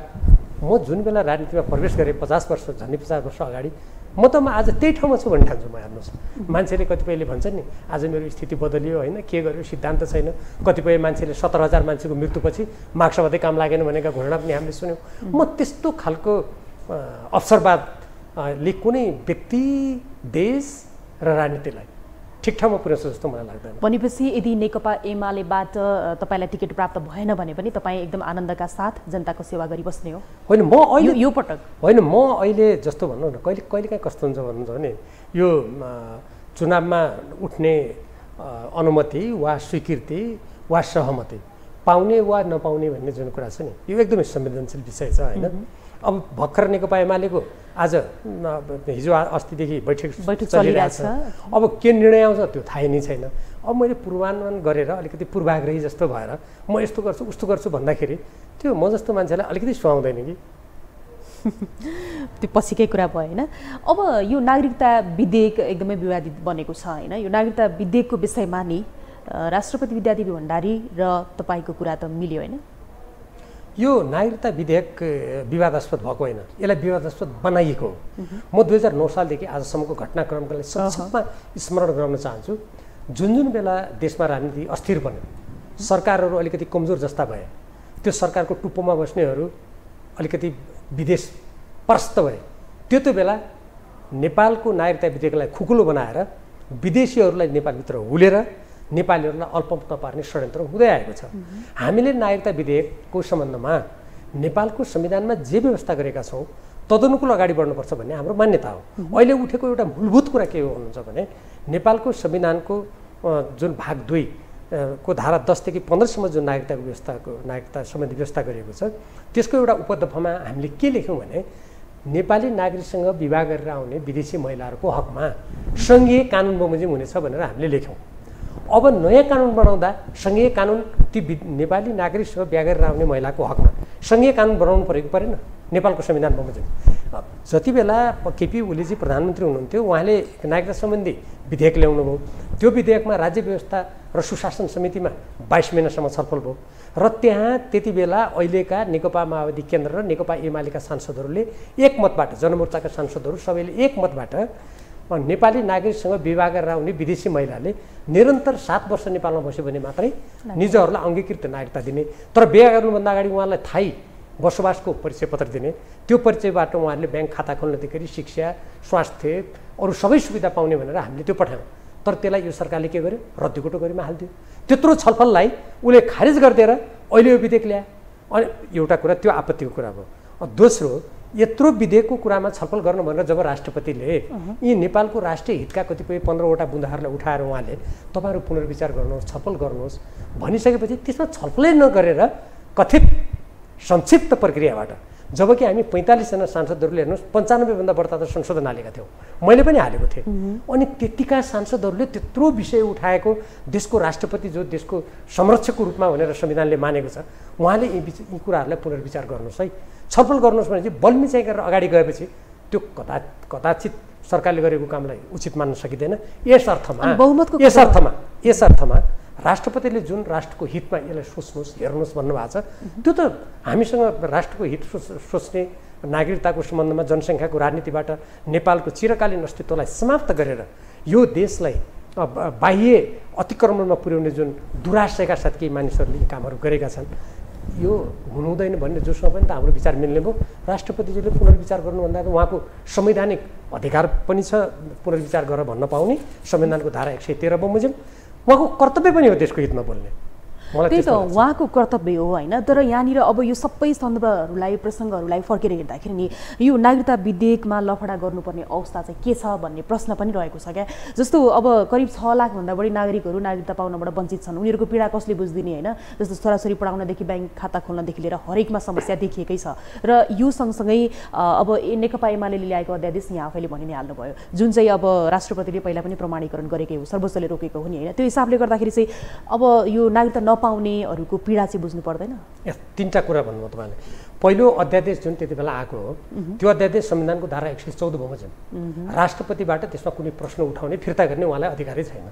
म जुन बेला राजनीतिमा प्रवेश गरेँ 50 वर्ष, झन्डै 50 वर्ष अगाडि, म त आज त्यही ठाउँमा छु भन्ने ठान्छु। म हेर्नुहोस्, मान्छेले कतिपयले भन्छन् नि आज मेरो स्थिति बदलियो होइन, के गर्यो, सिद्धान्त छैन। कतिपय मान्छेले 17,000 मान्छेको मृत्युपछि मार्क्सवादै काम लागेन भनेका घोषणा पनि हामीले सुन्यौँ। म त्यस्तो खालको अवसरवादले कुनै व्यक्ति, देश र राजनीतिलाई ठिक ठाउँमा पुर्याउँछ जस्तो मलाई लाग्दैन। भनेपछि यदि नेकपा एमालेबाट तपाईँलाई टिकट प्राप्त भएन भने पनि तपाईँ एकदम आनन्दका साथ जनताको सेवा गरिबस्ने हो? होइन, म अहिले यो पटक होइन, म अहिले जस्तो भन्नु न, कहिलेकाहीँ कस्तो हुन्छ भन्नुहुन्छ भने यो चुनावमा उठ्ने अनुमति वा स्वीकृति वा सहमति पाउने वा नपाउने भन्ने जुन कुरा छ नि, यो एकदमै संवेदनशील विषय छ होइन। अब भर्खर नेकपा एमालेको आज हिजो अस्तिदेखि बैठक चलिरहेछ। अब के निर्णय आउँछ त्यो थाहै नै छैन। अब मैले पूर्वानुमान गरेर अलिकति पूर्वाग्रही जस्तो भएर म यस्तो गर्छु उस्तो गर्छु भन्दाखेरि त्यो म जस्तो मान्छेलाई अलिकति सुहाउँदैन कि। त्यो पछिकै कुरा भयो होइन। अब यो नागरिकता विधेयक एकदमै विवादित बनेको छ होइन। यो नागरिकता विधेयकको विषयमा नि राष्ट्रपति विद्यादेवी भण्डारी र तपाईँको कुरा त मिल्यो होइन? यो नागरिकता विधेयक विवादास्पद भएको होइन, यसलाई विवादास्पद बनाइएको हो। म 2009 सालदेखि आजसम्मको घटनाक्रमलाई संक्षेपमा स्मरण गराउन चाहन्छु। जुन बेला देशमा राजनीति अस्थिर बन्यो, सरकारहरू अलिकति कमजोर जस्ता भए, त्यो सरकारको टुप्पोमा बस्नेहरू अलिकति विदेश परस्त भए, त्यो बेला नेपालको नागरिकता विधेयकलाई खुकुलो बनाएर विदेशीहरूलाई नेपालभित्र हुलेर नेपालीहरूलाई अल्पमतमा पार्ने षड्यन्त्र हुँदै आएको छ। हामीले नागरिकता विधेयकको सम्बन्धमा नेपालको संविधानमा जे व्यवस्था गरेका छौँ तदनुकूल अगाडि बढ्नुपर्छ भन्ने हाम्रो मान्यता हो। अहिले उठेको एउटा मूलभूत कुरा के हो भन्नुहुन्छ भने नेपालको संविधानको जुन भाग 2 को धारा 10 देखि 15 जुन नागरिकता सम्बन्धी व्यवस्था गरिएको छ, त्यसको एउटा उपदफामा हामीले के लेख्यौँ भने नेपाली नागरिकसँग विवाह गरेर आउने विदेशी महिलाहरूको हकमा सङ्घीय कानुन बमोजिम हुनेछ भनेर हामीले लेख्यौँ। अब नयाँ कानुन बनाउँदा सङ्घीय कानुन ती नेपाली नागरिकसँग बिहा गरेर आउने महिलाको हकमा सङ्घीय कानुन बनाउनु परेन नेपालको संविधान बमोजिम। जति बेला केपी ओलीजी प्रधानमन्त्री हुनुहुन्थ्यो उहाँले नागरिकता सम्बन्धी विधेयक ल्याउनु भयो। त्यो विधेयकमा राज्य व्यवस्था र सुशासन समितिमा 22 महिनासम्म छलफल भयो र त्यहाँ त्यति बेला अहिलेका नेकपा माओवादी केन्द्र र नेकपा एमालेका सांसदहरूले एकमतबाट, जनमोर्चाका सांसदहरू सबैले एकमतबाट नेपाली नागरिकसँग विवाह गरेर आउने विदेशी महिलाले निरन्तर 7 वर्ष नेपालमा बस्यो भने मात्रै निजहरूलाई अङ्गीकृत नागरिकता दिने। तर बिहा गर्नुभन्दा अगाडि उहाँलाई थाहै बसोबासको परिचय पत्र दिने, त्यो परिचयबाट उहाँहरूले ब्याङ्क खाता खोल्नदेखि शिक्षा, स्वास्थ्य, अरू सबै सुविधा पाउने भनेर हामीले त्यो पठायौँ। तर त्यसलाई यो सरकारले के गर्यो? रद्दीकोटो गरेमा हालिदियो। त्यत्रो छलफललाई उसले खारेज गरिदिएर अहिले यो विधेयक ल्याए। अनि एउटा कुरा त्यो आपत्तिको कुरा भयो। दोस्रो, यत्रो विधेयकको कुरामा छलफल गर्नु भनेर जब राष्ट्रपतिले यी नेपालको राष्ट्रिय हितका कतिपय 15वटा बुँदाहरूलाई उठाएर उहाँले तपाईँहरू पुनर्विचार गर्नुहोस्, छलफल गर्नुहोस् भनिसकेपछि त्यसमा छलफलै नगरेर कथित संक्षिप्त प्रक्रियाबाट, जबकि हामी 45 जना सांसदहरूले हेर्नुहोस् 95 भन्दा बढ्ता त संशोधन हालेका थियौँ, मैले पनि हालेको थिएँ। अनि त्यतिका सांसदहरूले त्यत्रो विषय उठाएको देशको राष्ट्रपति जो देशको संरक्षकको रूपमा भनेर संविधानले मानेको छ, उहाँले यी कुराहरूलाई पुनर्विचार गर्नुहोस् है, छलफल गर्नुहोस् भने चाहिँ बल्मिचाइ गरेर अगाडि गएपछि त्यो कदाचित सरकारले गरेको कामलाई उचित मान्न सकिँदैन। यस अर्थमा राष्ट्रपतिले जुन राष्ट्रको हितमा यसलाई सोच्नुहोस्, हेर्नुहोस् भन्नुभएको छ, त्यो त हामीसँग राष्ट्रको हित सोच्ने, नागरिकताको सम्बन्धमा जनसङ्ख्याको राजनीतिबाट नेपालको चिरकालीन अस्तित्वलाई समाप्त गरेर यो देशलाई बाह्य अतिक्रमणमा पुर्याउने जुन दुराशयका साथ केही मानिसहरूले यी कामहरू गरेका छन्, यो हुनुहुँदैन भन्ने जोसँग पनि त हाम्रो विचार मिल्ने भयो। राष्ट्रपतिजीले पुनर्विचार गर्नुभन्दा त उहाँको संवैधानिक अधिकार पनि छ पुनर्विचार गरेर भन्न पाउने, संविधानको धारा 113 बमोजिम उहाँको कर्तव्य पनि हो देशको हितमा बोल्ने। त्यही त उहाँको कर्तव्य हो होइन। तर यहाँनिर अब यो सबै सन्दर्भहरूलाई, प्रसङ्गहरूलाई फर्केर हेर्दाखेरि नि यो नागरिकता विधेयकमा लफडा गर्नुपर्ने अवस्था चाहिँ के छ भन्ने प्रश्न पनि रहेको छ क्या। जस्तो अब करिब 6 लाखभन्दा बढी नागरिकहरू नागरिकता पाउनबाट वञ्चित छन्, उनीहरूको पीडा कसले बुझिदिने होइन। जस्तो छोराछोरी पढाउनदेखि ब्याङ्क खाता खोल्नदेखि लिएर हरेकमा समस्या देखिएकै छ। र यो सँगसँगै अब नेकपा एमाले ल्याएको अध्यादेश यहाँ आफैले भनि नै हाल्नुभयो, जुन चाहिँ अब राष्ट्रपतिले पहिला पनि प्रमाणीकरण गरेकै हो, सर्वोच्चले रोकेको हो नि होइन। त्यो हिसाबले गर्दाखेरि चाहिँ अब यो नागरिकता पाउनेहरूको पीडा चाहिँ बुझ्नु पर्दैन। 3टा कुरा भन्नुभयो तपाईँले। पहिलो अध्यादेश जुन त्यति बेला आएको हो, त्यो अध्यादेश संविधानको धारा 114 बमोजिम राष्ट्रपतिबाट त्यसमा कुनै प्रश्न उठाउने, फिर्ता गर्ने उहाँलाई अधिकारै छैन।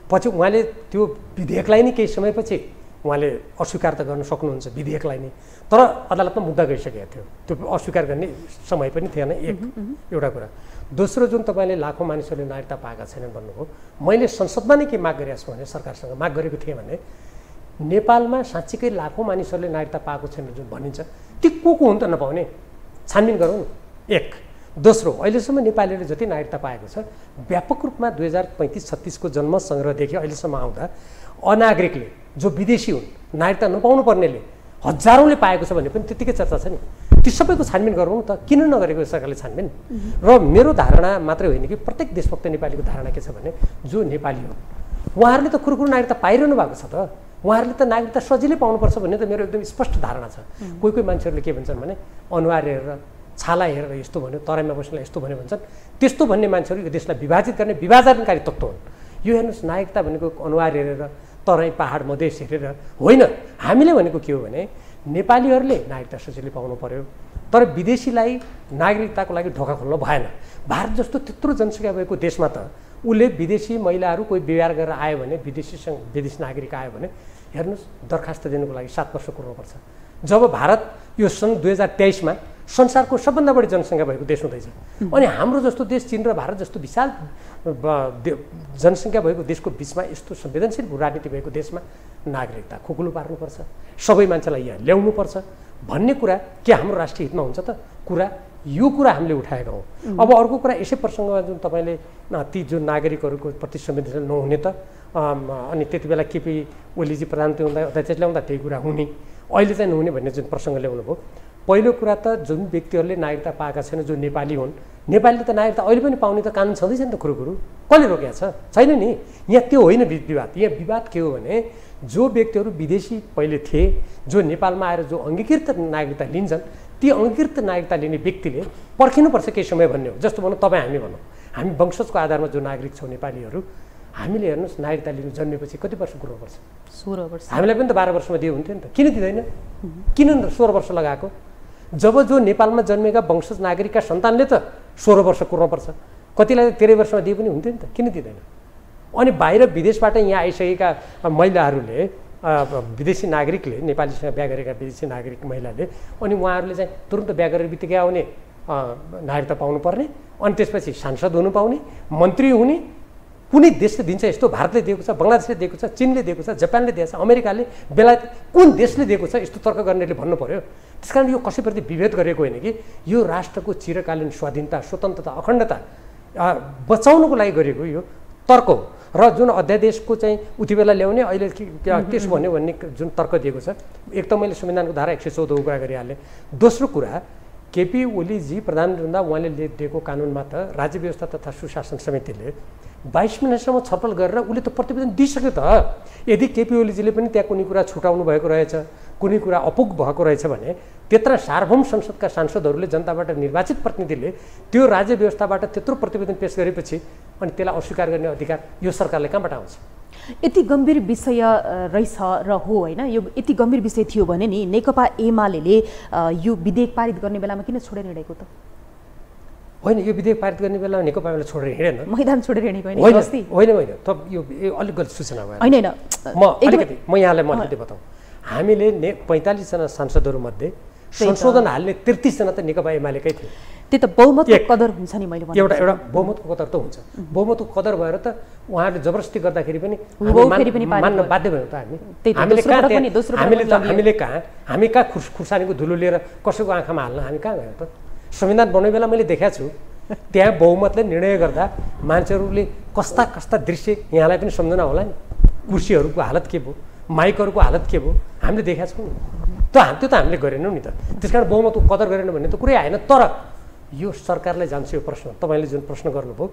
पछि उहाँले त्यो विधेयकलाई नै केही समयपछि उहाँले अस्वीकार त गर्न सक्नुहुन्छ विधेयकलाई नै, तर अदालतमा मुद्दा गइसकेको थियो, त्यो अस्वीकार गर्ने समय पनि थिएन। एउटा कुरा। दोस्रो, जुन तपाईँले लाखौँ मानिसहरूले नागरिकता पाएका छैनन् भन्नुभयो, मैले संसदमा नै के माग गरेको छु भने, सरकारसँग माग गरेको थिएँ भने नेपालमा साँच्चीकै लाखौँ मानिसहरूले नागरिकता पाएको छैन जुन भनिन्छ, ती को हुन् त नपाउने, छानबिन गरौँ। एक। दोस्रो, अहिलेसम्म नेपालीले जति नागरिकता पाएको छ व्यापक रूपमा 2035-36 को जन्म सङ्ग्रहदेखि अहिलेसम्म आउँदा अनागरिकले जो विदेशी हुन्, नागरिकता नपाउनु पर्नेले हजारौँले पाएको छ भन्ने पनि त्यतिकै चर्चा छ नि। ती सबैको छानबिन गरौँ त, किन नगरेको सरकारले छानबिन? र मेरो धारणा मात्रै होइन कि प्रत्येक देशभक्त नेपालीको धारणा के छ भने, जो नेपाली हो उहाँहरूले त कुरो नागरिकता पाइरहनु भएको छ त, उहाँहरूले त नागरिकता सजिलै पाउनुपर्छ भन्ने त मेरो एकदम स्पष्ट धारणा छ। कोही मान्छेहरूले के भन्छन् भने अनुहार हेरेर, छाला हेरेर यस्तो भन्यो, तराईमा बस्नेलाई यस्तो भन्यो भन्छन्। त्यस्तो भन्ने मान्छेहरू यो देशलाई विभाजित गर्ने विभाजनकारी तत्त्व हुन्। यो हेर्नुहोस्, नागरिकता भनेको अनुहार हेरेर, तराई पहाड मधेस हेरेर होइन। हामीले भनेको के हो भने नेपालीहरूले नागरिकता सजिलै पाउनु पर्यो, तर विदेशीलाई नागरिकताको लागि ढोका खोल्न भएन। भारत जस्तो त्यत्रो जनसङ्ख्या भएको देशमा त उसले विदेशी महिलाहरू कोही विवाह गरेर आयो भने, विदेशी नागरिक आयो भने हेर्नुहोस्, दरखास्त दिनुको लागि 7 वर्ष कुर्नुपर्छ। जब भारत यो सन् 2023 संसारको सबभन्दा बढी जनसङ्ख्या भएको देश हुँदैछ, अनि हाम्रो जस्तो देश, चीन र भारत जस्तो विशाल जनसङ्ख्या भएको देशको बिचमा यस्तो संवेदनशील राजनीति भएको देशमा नागरिकता खुकुलो पार्नुपर्छ, सबै मान्छेलाई यहाँ ल्याउनुपर्छ भन्ने कुरा के हाम्रो राष्ट्रिय हितमा हुन्छ त? यो कुरा हामीले उठाएका हौँ। अब अर्को कुरा, यसै प्रसङ्गमा जुन तपाईँले ती जुन नागरिकहरूको प्रति संवेदनशील नहुने त, अनि त्यति बेला केपी ओलीजी प्रधानमन्त्री हुँदा अध्यक्ष ल्याउँदा त्यही कुरा हुने, अहिले चाहिँ नहुने भन्ने जुन प्रसङ्ग ल्याउनु भयो। पहिलो कुरा त जुन व्यक्तिहरूले नागरिकता पाएका छैन, जो नेपाली हुन्, नेपालीले त नागरिकता अहिले पनि पाउने त कानुन छँदैछ नि त, कुरो कसले रोकेको छ? छैन नि। यहाँ त्यो होइन विवाद। यहाँ विवाद के हो भने, जो व्यक्तिहरू विदेशी पहिले थिए, जो नेपालमा आएर जो अङ्गीकृत नागरिकता लिन्छन्, ती अङ्गीकृत नागरिकता लिने व्यक्तिले पर्खिनुपर्छ केही समय भन्ने हो। जस्तो भनौँ, तपाईँ हामी भनौँ, हामी वंशजको आधारमा जो नागरिक छौँ नेपालीहरू, हामीले हेर्नुहोस् नागरिकता लिनु जन्मेपछि कति वर्ष कुर्नुपर्छ? 16 वर्ष। हामीलाई पनि त 12 वर्षमा दियो हुन्थ्यो नि त, किन दिँदैन? किन 16 वर्ष लगाएको? जब जो नेपालमा जन्मेका वंशज नागरिकका सन्तानले त 16 वर्ष कुर्नुपर्छ, कतिलाई 13 वर्षमा दिए पनि हुन्थ्यो नि त, किन दिँदैन? अनि बाहिर विदेशबाट यहाँ आइसकेका महिलाहरूले, विदेशी नागरिकले, नेपालीसँग बिहा गरेका विदेशी नागरिक महिलाले, अनि उहाँहरूले चाहिँ तुरुन्त बिहा गरेर बित्तिकै आउने नागरिकता पाउनुपर्ने, अनि त्यसपछि सांसद हुनु पाउने, मन्त्री हुने, कुनै देशले दिन्छ यस्तो भारतले दिएको छ, बङ्गलादेशले दिएको छ, चीनले दिएको छ, जापानले दिएको छ, अमेरिकाले, बेलायत कुन देशले दिएको छ यस्तो तर्क गर्नेले भन्नु पर्यो। त्यसकारण यो कसैप्रति विभेद गरेको होइन कि यो राष्ट्रको चिरकालीन स्वाधीनता, स्वतन्त्रता, अखण्डता बचाउनको लागि गरेको यो तर्क हो। र जुन अध्यादेशको चाहिँ उति बेला ल्याउने अहिले त्यसो भन्यो भन्ने जुन तर्क दिएको छ, एक त मैले संविधानको धारा 114 को कुरा गरिहालेँ। दोस्रो कुरा, केपी ओलीजी प्रधानमन्त्री हुँदा उहाँले दिएको कानुनमा त राज्य व्यवस्था तथा सुशासन समितिले 22 मिनटसम्म छलफल गरेर उसले त प्रतिवेदन दिइसक्यो त। यदि केपी ओलीजीले पनि त्यहाँ कुनै कुरा छुटाउनु भएको रहेछ, कुनै कुरा अपुग भएको रहेछ भने त्यत्र सार्वभौम संसदका सांसदहरूले जनताबाट निर्वाचित प्रतिनिधिले त्यो राज्य व्यवस्थाबाट त्यत्रो प्रतिवेदन पेश गरेपछि अनि त्यसलाई अस्वीकार गर्ने अधिकार यो सरकारले कहाँबाट आउँछ? यति गम्भीर विषय रहेछ र हो होइन, यो यति गम्भीर विषय थियो भने नि नेकपा एमाले यो विधेयक पारित गर्ने बेलामा किन छोडेर हिँडेको त? होइन, यो विधेयक पारित गर्ने बेला नेकपा एमाले छोडेर हिँडेन, मैदान छोडेर हिँडेको होइन। होइन त यो अलिक गलत सूचना भयो। होइन, म यहाँलाई म अलिकति बताउँ। हामीले 45 जना सांसदहरूमध्ये संशोधन हाल्ने 33 जना त नेकपा एमालेकै थियो। त्यो त बहुमतको कदर हुन्छ नि, मैले भनेको एउटा बहुमतको कदर त हुन्छ। बहुमतको कदर भएर त उहाँहरूले जबरजस्ती गर्दाखेरि पनि मान्न बाध्य भयौँ त हामी कहाँ खुर्सानीको धुलो लिएर कसैको आँखामा हाल्न हामी कहाँ गयौँ त? संविधान बनाउने बेला मैले देखाएको छु त्यहाँ बहुमतले निर्णय गर्दा मान्छेहरूले कस्ता कस्ता दृश्य यहाँलाई पनि सम्झना होला नि। कुर्सीहरूको हालत के भयो, माइकहरूको हालत के भयो हामीले देखाएको छौँ नि। त्यो त हामीले गरेनौँ नि त। त्यस कारण बहुमतको कदर गरेन भन्ने त कुरै आएन। तर यो सरकारलाई जान्छ यो प्रश्न, तपाईँले जुन प्रश्न गर्नुभयो,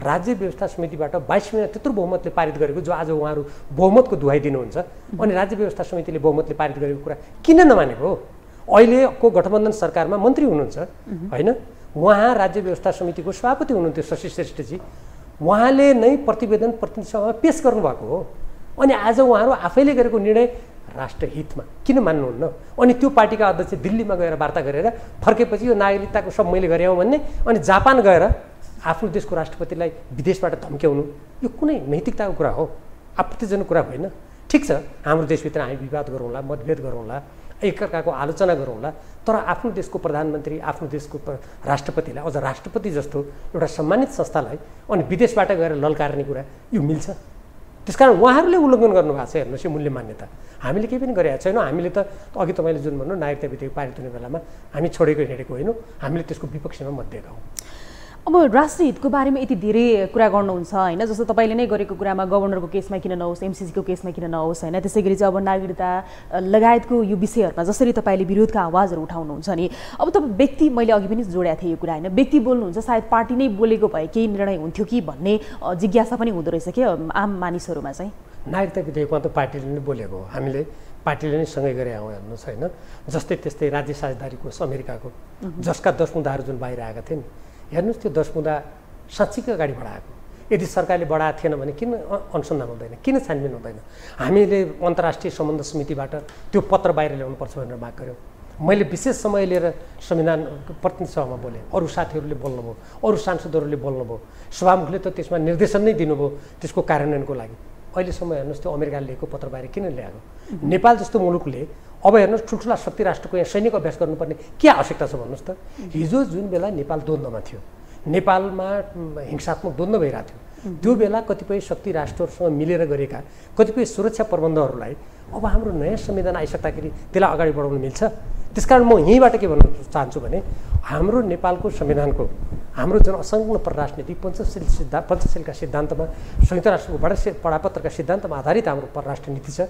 राज्य व्यवस्था समितिबाट 22 मिनट त्यत्रो बहुमतले पारित गरेको जो आज उहाँहरू बहुमतको दुहाई दिनुहुन्छ, अनि राज्य व्यवस्था समितिले बहुमतले पारित गरेको कुरा किन नमानेको हो? अहिलेको गठबन्धन सरकारमा मन्त्री हुनुहुन्छ होइन, उहाँ राज्य व्यवस्था समितिको सभापति हुनुहुन्थ्यो शशि श्रेष्ठजी, उहाँले नै प्रतिवेदन प्रतिनिधि सभामा पेश गर्नुभएको हो। अनि आज उहाँहरू आफैले गरेको निर्णय राष्ट्रहितमा किन मान्नुहुन्न? अनि त्यो पार्टीका अध्यक्ष दिल्लीमा गएर वार्ता गरेर फर्केपछि यो नागरिकताको सब मैले गरेँ भन्ने, अनि जापान गएर आफ्नो देशको राष्ट्रपतिलाई विदेशबाट धम्क्याउनु, यो कुनै नैतिकताको कुरा हो? आपत्तिजनक कुरा होइन। ठिक छ, हाम्रो देशभित्र हामी विवाद गरौँला, मतभेद गरौँला, एकअर्काको आलोचना गरौँला, तर आफ्नो देशको प्रधानमन्त्री, आफ्नो देशको राष्ट्रपतिलाई, अझ राष्ट्रपति जस्तो एउटा सम्मानित संस्थालाई अनि विदेशबाट गएर ललकार्ने कुरा यो मिल्छ? त्यसकारण उहाँहरूले उल्लङ्घन गर्नुभएको छ। हेर्नुहोस् यो मूल्य मान्यता हामीले केही पनि गरेका छैनौँ। हामीले त अघि तपाईँले जुन भन्नु नागरिकता विधेयक पारित हुने बेलामा हामी छोडेको हिँडेको होइनौँ, हामीले त्यसको विपक्षमा मत दिएका हौँ। अब राष्ट्रहितको बारेमा यति धेरै कुरा गर्नुहुन्छ होइन, जस्तो तपाईँले नै गरेको कुरामा गभर्नरको केसमा किन नहोस्, एमसिसीको केसमा किन नहोस् होइन, त्यसै गरी चाहिँ अब नागरिकता लगायतको यो विषयहरूमा जसरी तपाईँले विरोधका आवाजहरू उठाउनुहुन्छ नि, अब तपाईँ व्यक्ति, मैले अघि पनि जोडेको थिएँ यो कुरा होइन, व्यक्ति बोल्नुहुन्छ, सायद पार्टी नै बोलेको भए केही निर्णय हुन्थ्यो कि भन्ने जिज्ञासा पनि हुँदो रहेछ क्या आम मानिसहरूमा चाहिँ। नागरिकता विधेयकमा त पार्टीले नै बोलेको हो, हामीले पार्टीले नै सँगै गरे आउँ हेर्नुहोस् होइन। जस्तै त्यस्तै राज्य साझेदारीको अमेरिकाको जसका 10 मुद्दाहरू जुन बाहिर आएका थिए नि, हेर्नुहोस् त्यो 10 मुद्दा साँच्चीकै अगाडि बढाएको। यदि सरकारले बढाएको थिएन भने किन अनुसन्धान हुँदैन, किन छानबिन हुँदैन? हामीले अन्तर्राष्ट्रिय सम्बन्ध समितिबाट त्यो पत्र बाहिर ल्याउनुपर्छ भनेर माग गऱ्यौँ। मैले विशेष समय लिएर संविधान प्रतिनिधि सभामा बोलेँ, अरू साथीहरूले बोल्नुभयो, अरू सांसदहरूले बोल्नुभयो, सभामुखले त त्यसमा निर्देशन नै दिनुभयो त्यसको कार्यान्वयनको लागि। अहिलेसम्म हेर्नुहोस् त्यो अमेरिकाले लिएको पत्र बाहिर किन ल्याएको? नेपाल जस्तो मुलुकले अब हेर्नुहोस् ठुल्ठुला शक्ति राष्ट्रको यहाँ सैनिक अभ्यास गर्नुपर्ने के आवश्यकता छ भन्नुहोस् त? हिजो जुन बेला नेपाल द्वन्द्वमा थियो, नेपालमा हिंसात्मक द्वन्द्व भइरहेको थियो, त्यो बेला कतिपय शक्ति राष्ट्रहरूसँग मिलेर गरेका कतिपय सुरक्षा प्रबन्धहरूलाई अब हाम्रो नयाँ संविधान आइसक्दाखेरि त्यसलाई अगाडि बढाउन मिल्छ? त्यसकारण म यहीँबाट के भन्न चाहन्छु भने हाम्रो नेपालको संविधानको हाम्रो जुन असङ्लग्न परराष्ट्र नीति पञ्चशीलका सिद्धान्तमा संयुक्त राष्ट्रको बडापत्रका सिद्धान्तमा आधारित हाम्रो परराष्ट्र नीति छ,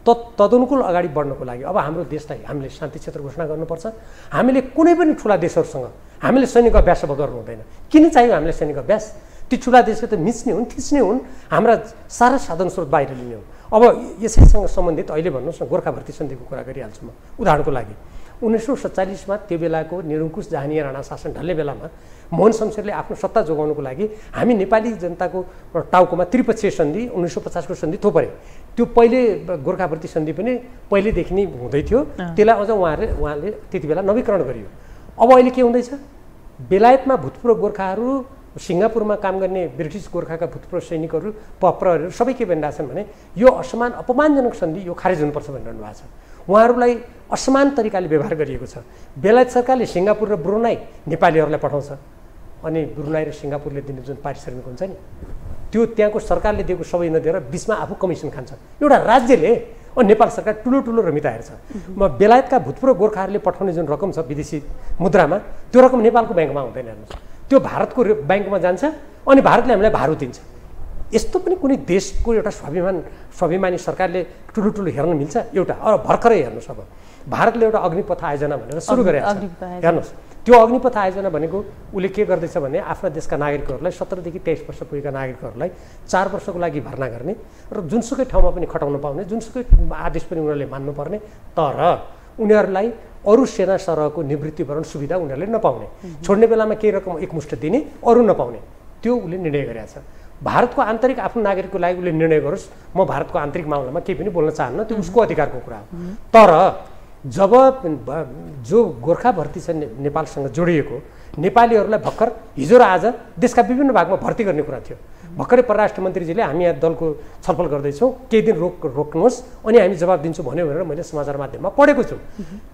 तदनुकूल अगाडि बढ्नको लागि अब हाम्रो देशलाई हामीले शान्ति क्षेत्र घोषणा गर्नुपर्छ। हामीले कुनै पनि ठुला देशहरूसँग हामीले सैनिक अभ्यास अब गर्नु हुँदैन। किन चाहियो हामीले सैनिक अभ्यास? ती ठुला देशले त मिच्ने हुन्, थिच्ने हुन्, हाम्रा सारा साधन स्रोत बाहिर लिने हुन्। अब यसैसँग सम्बन्धित अहिले भन्नुहोस् न गोर्खा भर्ती सन्धिको कुरा गरिहाल्छु म उदाहरणको लागि। 1947मा त्यो बेलाको निरङ्कुश जहानीय राणा शासन ढल्ने बेलामा मोहन शमशेरले आफ्नो सत्ता जोगाउनको लागि हामी नेपाली जनताको टाउकोमा त्रिपक्षीय सन्धि 1950को सन्धि थोपरे। त्यो पहिले गोर्खा भर्ती सन्धि पनि पहिलेदेखि नै हुँदै थियो, त्यसलाई अझ उहाँले त्यति बेला नवीकरण गरियो। अब अहिले के हुँदैछ? बेलायतमा भूतपूर्व गोर्खाहरू, सिङ्गापुरमा काम गर्ने ब्रिटिस गोर्खाका भूतपूर्व सैनिकहरू, प्रहरीहरू सबै के भनिरहेछन् भने यो असमान अपमानजनक सन्धि यो खारेज हुनुपर्छ भनिरहनु भएको छ। उहाँहरूलाई असमान तरिकाले व्यवहार गरिएको छ। बेलायत सरकारले सिङ्गापुर र ब्रुनाई नेपालीहरूलाई पठाउँछ, अनि ब्रुनाई र सिङ्गापुरले दिने जुन पारिश्रमिक हुन्छ नि त्यो त्यहाँको सरकारले दिएको सबै नदिएर बिचमा आफू कमिसन खान्छ। एउटा राज्यले अनि नेपाल सरकार ठुलो ठुलो रमिता हेर्छ। म बेलायतका भूतपूर्व गोर्खाहरूले पठाउने जुन रकम छ विदेशी मुद्रामा त्यो रकम नेपालको ब्याङ्कमा हुँदैन हेर्नुहोस्, त्यो भारतको ब्याङ्कमा जान्छ अनि भारतले हामीलाई भारू दिन्छ। यस्तो पनि कुनै देशको एउटा स्वाभिमानी सरकारले ठुलो ठुलो हेर्न मिल्छ? एउटा भर्खरै हेर्नुहोस्, अब भारतले एउटा अग्निपथ आयोजना भनेर सुरु गरेको छ। हेर्नुहोस् त्यो अग्निपथ आयोजना भनेको उसले के गर्दैछ भने आफ्ना देशका नागरिकहरूलाई 17 देखि 23 वर्ष पुगेका नागरिकहरूलाई 4 वर्षको लागि भर्ना गर्ने र जुनसुकै ठाउँमा पनि खटाउन पाउने, जुनसुकै आदेश पनि उनीहरूले मान्नुपर्ने, तर उनीहरूलाई अरू सेना सरहको निवृत्तिभरण सुविधा उनीहरूले नपाउने, छोड्ने बेलामा केही रकम एकमुष्ट दिने, अरू नपाउने, त्यो उसले निर्णय गरेको छ। भारतको आन्तरिक आफ्नो नागरिकको लागि उसले निर्णय गरोस्, म भारतको आन्तरिक मामलामा केही पनि बोल्न चाहन्न, त्यो उसको अधिकारको कुरा हो। तर जब जो गोर्खा भर्ती छ नेपालसँग जोडिएको नेपालीहरूलाई भर्खर हिजो र आज देशका विभिन्न भागमा भर्ती गर्ने कुरा थियो। भर्खरै परराष्ट्र मन्त्रीजीले हामी यहाँ दलको छलफल गर्दैछौँ, केही दिन रोक्नुहोस् अनि हामी जवाब दिन्छौँ भन्यो भनेर मैले समाचार माध्यममा पढेको छु।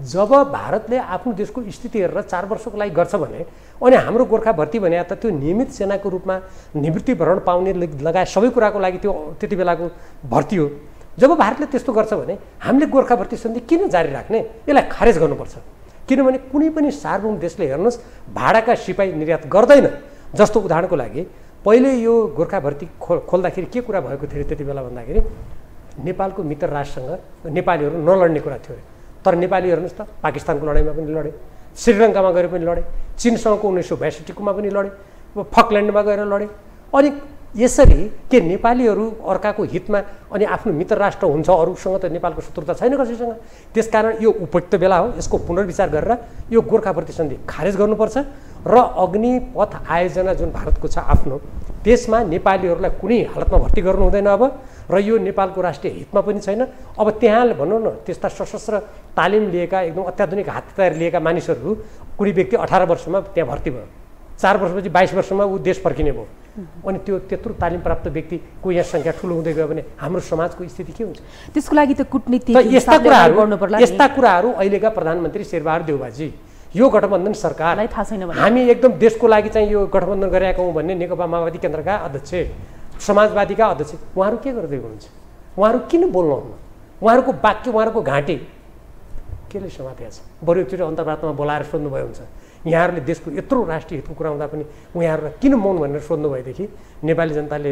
जब भारतले आफ्नो देशको स्थिति हेरेर 4 वर्षको लागि गर्छ भने अनि हाम्रो गोर्खा भर्ती भने त त्यो नियमित सेनाको रूपमा निवृत्तिभरण पाउने लगायत सबै कुराको लागि त्यो त्यति बेलाको भर्ती हो। जब भारतले त्यस्तो गर्छ भने हामीले गोर्खा भर्ती सन्धि किन जारी राख्ने? यसलाई खारेज गर्नुपर्छ। किनभने कुनै पनि सार्वभौम देशले हेर्नुहोस् भाडाका सिपाही निर्यात गर्दैन। जस्तो उदाहरणको लागि पहिले यो गोर्खा भर्ती खोल्दाखेरि के कुरा भएको थियो त्यति बेला भन्दाखेरि नेपालको मित्र राष्ट्रसँग नेपालीहरू नलड्ने कुरा थियो। तर नेपाली हेर्नुहोस् त पाकिस्तानको लडाइँमा पनि लडे, श्रीलङ्कामा गएर पनि लडे, चीनसँगको 1962 पनि लडे, फकल्यान्डमा गएर लडे। अनि यसरी के नेपालीहरू अर्काको हितमा अनि आफ्नो मित्र राष्ट्र हुन्छ, अरूसँग त नेपालको शत्रुता छैन कसैसँग। त्यसकारण यो उपयुक्त बेला हो, यसको पुनर्विचार गरेर यो गोर्खा भर्ती सन्धि खारेज गर्नुपर्छ र अग्निपथ आयोजना जुन भारतको छ आफ्नो त्यसमा नेपालीहरूलाई कुनै हालतमा भर्ती गर्नु हुँदैन अब, र यो नेपालको राष्ट्रिय हितमा पनि छैन। अब त्यहाँ भनौँ न त्यस्ता सशस्त्र तालिम लिएका एकदम अत्याधुनिक हतियार लिएका मानिसहरू कुनै व्यक्ति 18 वर्षमा त्यहाँ भर्ती भयो, 4 वर्षपछि 22 वर्षमा ऊ देश फर्किने भयो। अनि त्यो त्यत्रो तालिम प्राप्त व्यक्तिको यहाँ सङ्ख्या ठुलो हुँदै गयो भने हाम्रो समाजको स्थिति के हुन्छ? त्यसको लागि त कूटनीतिक यस्ता कुराहरू अहिलेका प्रधानमन्त्री शेरबहादुर देउवाजी यो गठबन्धन सरकारलाई थाहा छैन भने हामी एकदम देशको लागि चाहिँ यो गठबन्धन गरेका हौँ भन्ने नेकपा माओवादी केन्द्रका अध्यक्ष, समाजवादीका अध्यक्ष उहाँहरू के गर्दै हुनुहुन्छ? उहाँहरू किन बोल्नुहुन्न? उहाँहरूको वाक्य, उहाँहरूको घाँटी केले समातेको छ? बरु एकचोटि अन्तर्वार्तामा बोलाएर सोध्नुभयो हुन्छ। यहाँहरूले देशको यत्रो राष्ट्रिय हितको कुरा हुँदा पनि उहाँहरूलाई किन मौन भनेर सोध्नु भएदेखि नेपाली जनताले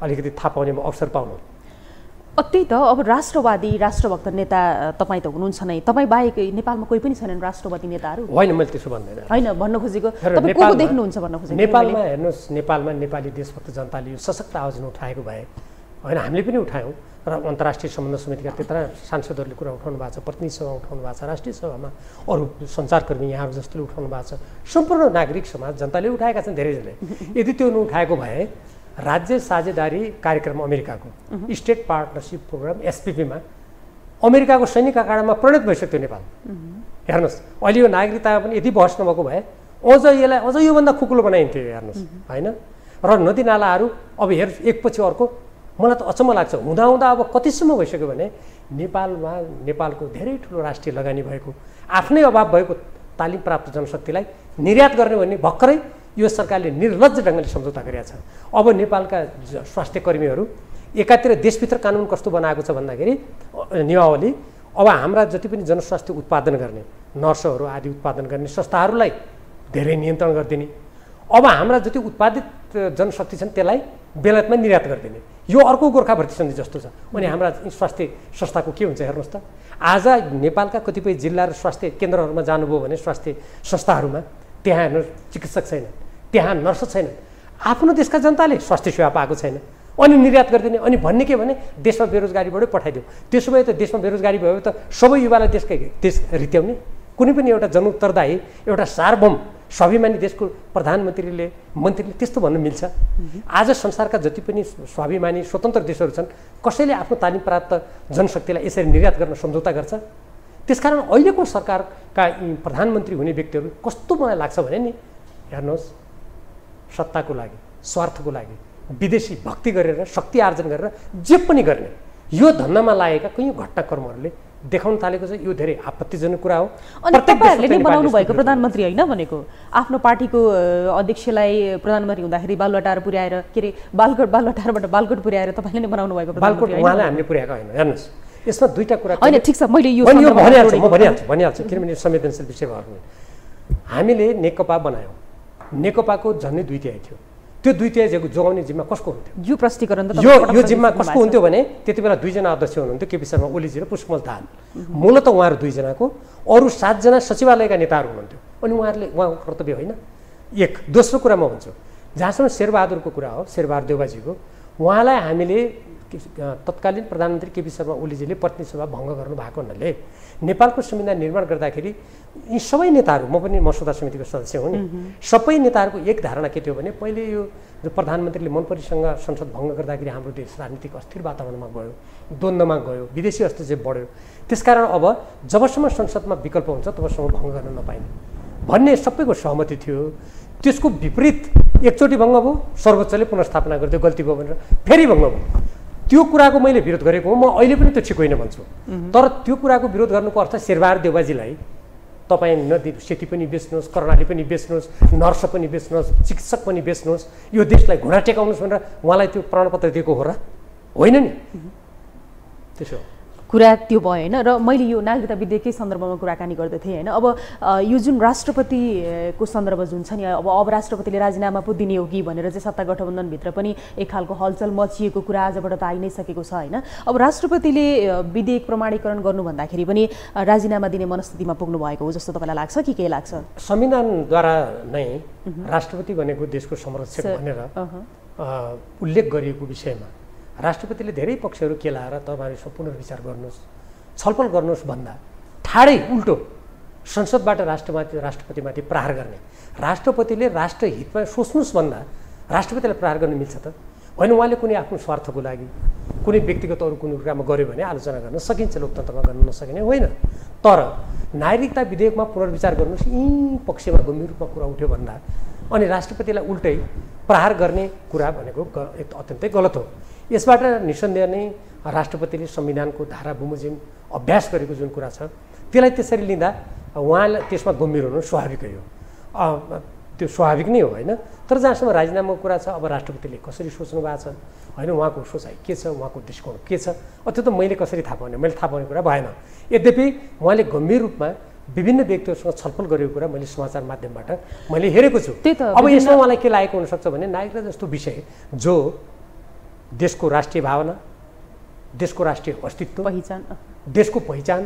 अलिकति थाहा पाउनेमा अवसर पाउनु। त्यही त अब राष्ट्रवादी राष्ट्रभक्त नेता तपाईँ त हुनुहुन्छ नै, तपाईँ बाहेक नेपालमा कोही पनि छैनन् राष्ट्रवादी नेताहरू? होइन, मैले त्यसो भन्दैन। होइन भन्न खोजेको तपाईँ को देख्नुहुन्छ भन्न खोजेको? नेपालमा हेर्नुहोस्, नेपालमा नेपाली देशभक्त जनताले यो सशक्त आवाज उठाएको भए होइन, हामीले पनि उठायौँ र अन्तर्राष्ट्रिय सम्बन्ध समितिका त्यत्रा सांसदहरूले कुरा उठाउनु भएको छ, प्रतिनिधि सभा उठाउनु भएको छ, राष्ट्रिय सभामा अरू सञ्चारकर्मी यहाँहरू जस्तोले उठाउनु भएको छ, सम्पूर्ण नागरिक समाज जनताले उठाएका छन् धेरैजनाले। यदि त्यो नउठाएको भए राज्य साझेदारी कार्यक्रम अमेरिकाको स्टेट पार्टनरसिप प्रोग्राम एसपिपीमा अमेरिकाको सैनिक अखाडामा परिणत भइसक्यो नेपाल। हेर्नुहोस् अहिले यो नागरिकतामा पनि यदि बहस नभएको भए अझ यसलाई अझ योभन्दा खुकुलो बनाइन्थ्यो हेर्नुहोस् होइन। र नदीनालाहरू अब हेर एकपछि अर्को, मलाई त अचम्म लाग्छ हुँदा अब कतिसम्म भइसक्यो भने नेपालमा नेपालको धेरै ठुलो राष्ट्रिय लगानी भएको आफ्नै अभाव भएको तालिम प्राप्त जनशक्तिलाई निर्यात गर्ने भन्ने भर्खरै यो सरकारले निर्लज्ज ढङ्गले सम्झौता गरेका छ। अब नेपालका स्वास्थ्य कर्मीहरू एकातिर देशभित्र कानुन कस्तो बनाएको छ भन्दाखेरि नियमावली, अब हाम्रा जति पनि जनस्वास्थ्य उत्पादन गर्ने नर्सहरू आदि उत्पादन गर्ने संस्थाहरूलाई धेरै नियन्त्रण गरिदिने, अब हाम्रा जति उत्पादित जनशक्ति छन् त्यसलाई बेलायतमा निर्यात गरिदिने, यो अर्को गोर्खा भर्ती सन्धि जस्तो छ। अनि हाम्रा स्वास्थ्य संस्थाको के हुन्छ हेर्नुहोस् त, आज नेपालका कतिपय जिल्ला र स्वास्थ्य केन्द्रहरूमा जानुभयो भने स्वास्थ्य संस्थाहरूमा त्यहाँ हेर्नु चिकित्सक छैन, त्यहाँ नर्स छैन, आफ्नो देशका जनताले स्वास्थ्य सेवा पाएको छैन, अनि निर्यात गरिदिने। अनि भन्ने के भने देशमा बेरोजगारीबाटै पठाइदियो। त्यसो भए त देशमा बेरोजगारी भयो त सबै युवालाई देश रित्याउने? कुनै पनि एउटा जनउत्तरदायी एउटा सार्वभौम स्वाभिमानी देशको प्रधानमन्त्रीले मन्त्रीले त्यस्तो भन्नु मिल्छ? आज संसारका जति पनि स्वाभिमानी स्वतन्त्र देशहरू छन् कसैले आफ्नो तालिम प्राप्त जनशक्तिलाई यसरी निर्यात गर्न सम्झौता गर्छ? त्यसकारण अहिलेको सरकारका प्रधानमन्त्री हुने व्यक्तिहरू कस्तो मलाई लाग्छ भने नि हेर्नुहोस् सत्ताको लागि स्वार्थको लागि विदेशी भक्ति गरेर शक्ति आर्जन गरेर जे पनि गर्ने यो धन्दामा लागेका कयौँ घटनाक्रमहरूले देखाउन थालेको छ यो धेरै आपत्तिजनक कुरा हो। अनि तपाईहरुले नै बनाउनु भएको प्रधानमन्त्री हैन भनेको आफ्नो पार्टीको अध्यक्षलाई प्रधानमन्त्री हुँदाखेरि बालुवाटार पुर्याएर के रे बालुवाटारबाट बालकोट पुर्याएर तपाईले नै बनाउनु भएको प्रधानमन्त्री हैन। उहाँलाई हामीले पुर्याएको हैन हेर्नुस्। यसमा दुईटा कुरा हैन ठीक छ मैले यो भनिहाल्छु किनभने संवेदनशील विषय भयो। हामीले नेकपा बनायौँ, नेकपाको झन्डै 2/3 थियो। त्यो 2/3 जोगाउने जिम्मा कसको हुन्थ्यो? यो प्रष्टीकरण त यो जिम्मा कसको हुन्थ्यो भने त्यति बेला 2 जना अध्यक्ष हुनुहुन्थ्यो, केपी शर्मा ओलीजी र पुष्पकमल दाहाल। मूलत उहाँहरू 2 जनाको, अरू 7 जना सचिवालयका नेताहरू हुनुहुन्थ्यो। अनि उहाँको कर्तव्य होइन। एक दोस्रो कुरा म भन्छु, जहाँसम्म शेरबहादुरको कुरा हो, शेरबहादुर देउवाजीको, उहाँलाई हामीले तत्कालीन प्रधानमन्त्री केपी शर्मा ओलीजीले प्रतिनिधि सभा भङ्ग गर्नु भएको हुनाले नेपालको संविधान निर्माण गर्दाखेरि यी सबै नेताहरू, म पनि मसौदा समितिको सदस्य हुँ नि, सबै नेताहरूको एक धारणा के थियो भने पहिले यो जो प्रधानमन्त्रीले मनपरीसँग संसद भङ्ग गर्दाखेरि हाम्रो देश राजनीतिक अस्थिर वातावरणमा गयो, द्वन्द्वमा गयो, विदेशी हस्तक्षेप बढ्यो। त्यसकारण अब जबसम्म संसदमा विकल्प हुन्छ तबसम्म भङ्ग गर्न नपाइने भन्ने सबैको सहमति थियो। त्यसको विपरीत एकचोटि भङ्ग भयो, सर्वोच्चले पुनर्स्थापना गरिदियो, गल्ती भयो भनेर फेरि भङ्ग भयो। त्यो कुराको मैले विरोध गरेको हो। म अहिले पनि त्यो ठिक होइन भन्छु। तर त्यो कुराको विरोध गर्नुको अर्थ शेरबहादुर देउवाजीलाई तपाईँ नदी सेती पनि बेच्नुहोस्, कर्णाली पनि बेच्नुहोस्, नर्स पनि बेच्नुहोस्, चिकित्सक पनि बेच्नुहोस्, यो देशलाई घुँडा टेकाउनुहोस् भनेर उहाँलाई त्यो प्रमाणपत्र दिएको हो र होइन नि? त्यसो कुरा त्यो भयो हैन। र मैले यो नागरिकता विधेयककै सन्दर्भमा कुराकानी गर्दै थिएँ हैन। अब यो जुन राष्ट्रपतिको सन्दर्भ जुन छ नि, अब राष्ट्रपतिले राजीनामा पो दिने हो कि भनेर चाहिँ सत्ता गठबन्धनभित्र पनि एक खालको हलचल मचिएको कुरा आजबाट त आइ नै सकेको छ हैन। अब राष्ट्रपतिले विधेयक प्रमाणीकरण गर्नु भन्दाखेरि पनि राजीनामा दिने मनस्थितिमा पुग्नु भएको हो जस्तो तपाईलाई लाग्छ कि के लाग्छ? संविधानद्वारा नै राष्ट्रपति भनेको देशको संरक्षक भनेर उल्लेख गरिएको विषयमा राष्ट्रपतिले धेरै पक्षहरू केलाएर तपाईहरु पुनर्विचार गर्नुहोस्, छलफल गर्नुहोस् भन्दा ठाडै उल्टो संसदबाट राष्ट्रपतिमाथि प्रहार गर्ने, राष्ट्रपतिले राष्ट्रहितमा सोच्नुहोस् भन्दा राष्ट्रपतिलाई प्रहार गर्न मिल्छ त? होइन, उहाँले कुनै आफ्नो स्वार्थको लागि कुनै व्यक्तिगत अरू कुनै कुरामा गर्यो भने आलोचना गर्न सकिन्छ, लोकतन्त्रमा गर्न नसकिने होइन। तर नागरिकता विधेयकमा पुनर्विचार गर्नुहोस् यी पक्षमा गम्भीर रूपमा कुरा उठ्यो भन्दा अनि राष्ट्रपतिलाई उल्टै प्रहार गर्ने कुरा भनेको अत्यन्तै गलत हो। यसबाट निसन्देह नै राष्ट्रपतिले संविधानको धारा बमोजिम अभ्यास गरेको जुन कुरा छ त्यसलाई त्यसरी लिँदा उहाँलाई त्यसमा गम्भीर हुनु स्वाभाविकै हो। त्यो स्वाभाविक नै हो होइन। तर जहाँसम्म राजीनामाको कुरा छ, अब राष्ट्रपतिले कसरी सोच्नु भएको छ होइन, उहाँको सोचाइ के छ, उहाँको दृष्टिकोण के छ, त्यो त मैले कसरी थाहा पाउने, मैले थाहा पाउने कुरा भएन। यद्यपि उहाँले गम्भीर रूपमा विभिन्न व्यक्तिहरूसँग छलफल गरेको कुरा मैले समाचार माध्यमबाट मैले हेरेको छु। अब यसमा उहाँलाई के लागेको हुनसक्छ भने नागरिकता जस्तो विषय जो देशको राष्ट्रिय भावना, देशको राष्ट्रिय अस्तित्व, देशको पहिचान,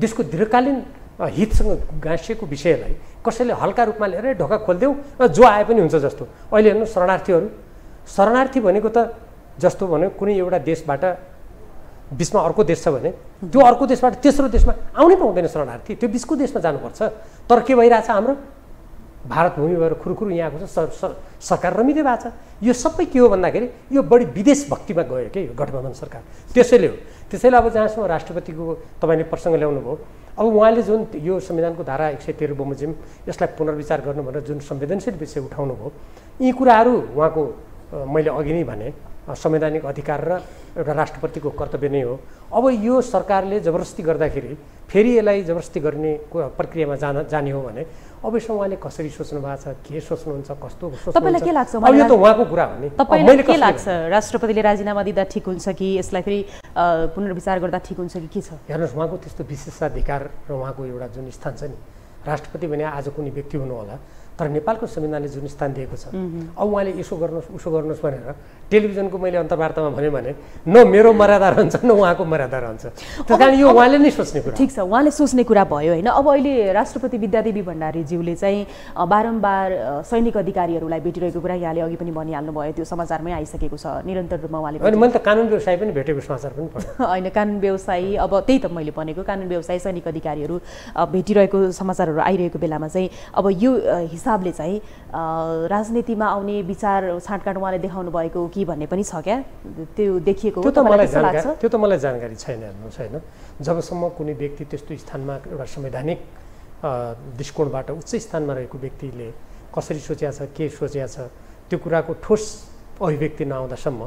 देशको दीर्घकालीन हितसँग गाँसिएको विषयलाई कसैले हल्का रूपमा लिएर ढोका खोलिदेऊ जो आए पनि हुन्छ जस्तो। अहिले हेर्नु शरणार्थी भनेको त जस्तो भने कुनै एउटा देशबाट बिचमा अर्को देश छ भने त्यो अर्को देशबाट तेस्रो देशमा आउनै पाउँदैन शरणार्थी, त्यो बिचको देशमा जानुपर्छ। तर के भइरहेछ, हाम्रो भारत भूमि भएर खुरुखुरु यहाँ आएको छ, सरकार रमिँदै भएको छ। यो सबै के हो भन्दाखेरि यो बढी विदेश भक्तिमा गयो कि गठबन्धन सरकार, त्यसैले हो। त्यसैले अब जहाँसम्म राष्ट्रपतिको तपाईँले प्रसङ्ग ल्याउनु भयो, अब उहाँले जुन यो संविधानको धारा 113 बमोजिम यसलाई पुनर्विचार गर्नु भनेर जुन संवेदनशील विषय उठाउनु भयो, यी कुराहरू उहाँको मैले अघि नै भने संवैधानिक अधिकार र एउटा राष्ट्रपतिको कर्तव्य नै हो। अब यो सरकारले जबरजस्ती गर्दाखेरि फेरि यसलाई जबरजस्ती गर्ने प्रक्रियामा जाने हो भने अब यसमा उहाँले कसरी सोच्नु भएको छ, के सोच्नुहुन्छ, कस्तो तपाईलाई के लाग्छ? अब यो त उहाँको कुरा हो नि। तपाईलाई के लाग्छ, राष्ट्रपतिले राजीनामा दिँदा ठिक हुन्छ कि यसलाई फेरि पुनर्विचार गर्दा ठिक हुन्छ कि के छ? हेर्नुहोस्, उहाँको त्यस्तो विशेषाधिकार र उहाँको एउटा जुन स्थान छ नि, राष्ट्रपति भने आज कुनै व्यक्ति हुनु होला, तर नेपालको संविधानले जुन स्थान दिएको छ, अब उहाँले यसो गर्नुहोस् उसो गर्नुहोस् भनेर टेलिभिजनको मैले अन्तर्वार्तामा भने न मेरो मर्यादा रहन्छ न उहाँको मर्यादा रहन्छ। त्यस कारण यो उहाँले नै सोच्ने कुरा। ठिक छ, उहाँले सोच्ने कुरा भयो होइन। अब अहिले राष्ट्रपति विद्यादेवी भण्डारीज्यूले चाहिँ बारम्बार सैनिक अधिकारीहरूलाई भेटिरहेको कुरा यहाँले अघि पनि भनिहाल्नु भयो, त्यो समाचारमै आइसकेको छ निरन्तर रूपमा उहाँले। अनि मैले त कानुन व्यवसायी पनि भेटेको समाचार पनि पढेँ होइन, कानुन व्यवसायी, अब त्यही त मैले भनेको कानुन व्यवसायी सैनिक अधिकारीहरू भेटिरहेको समाचारहरू आइरहेको बेलामा चाहिँ अब यो हिसाबले चाहिँ राजनीतिमा आउने विचार छाँटकाँट उहाँले देखाउनु भएको कि भन्ने पनि छ क्या, त्यो देखिएको हो? त्यो त मलाई जानकारी छैन। हेर्नुहोस् होइन, जबसम्म कुनै व्यक्ति त्यस्तो स्थानमा एउटा संवैधानिक दृष्टिकोणबाट उच्च स्थानमा रहेको व्यक्तिले कसरी सोचेको छ, के सोचेको छ, त्यो कुराको ठोस अभिव्यक्ति नआउँदासम्म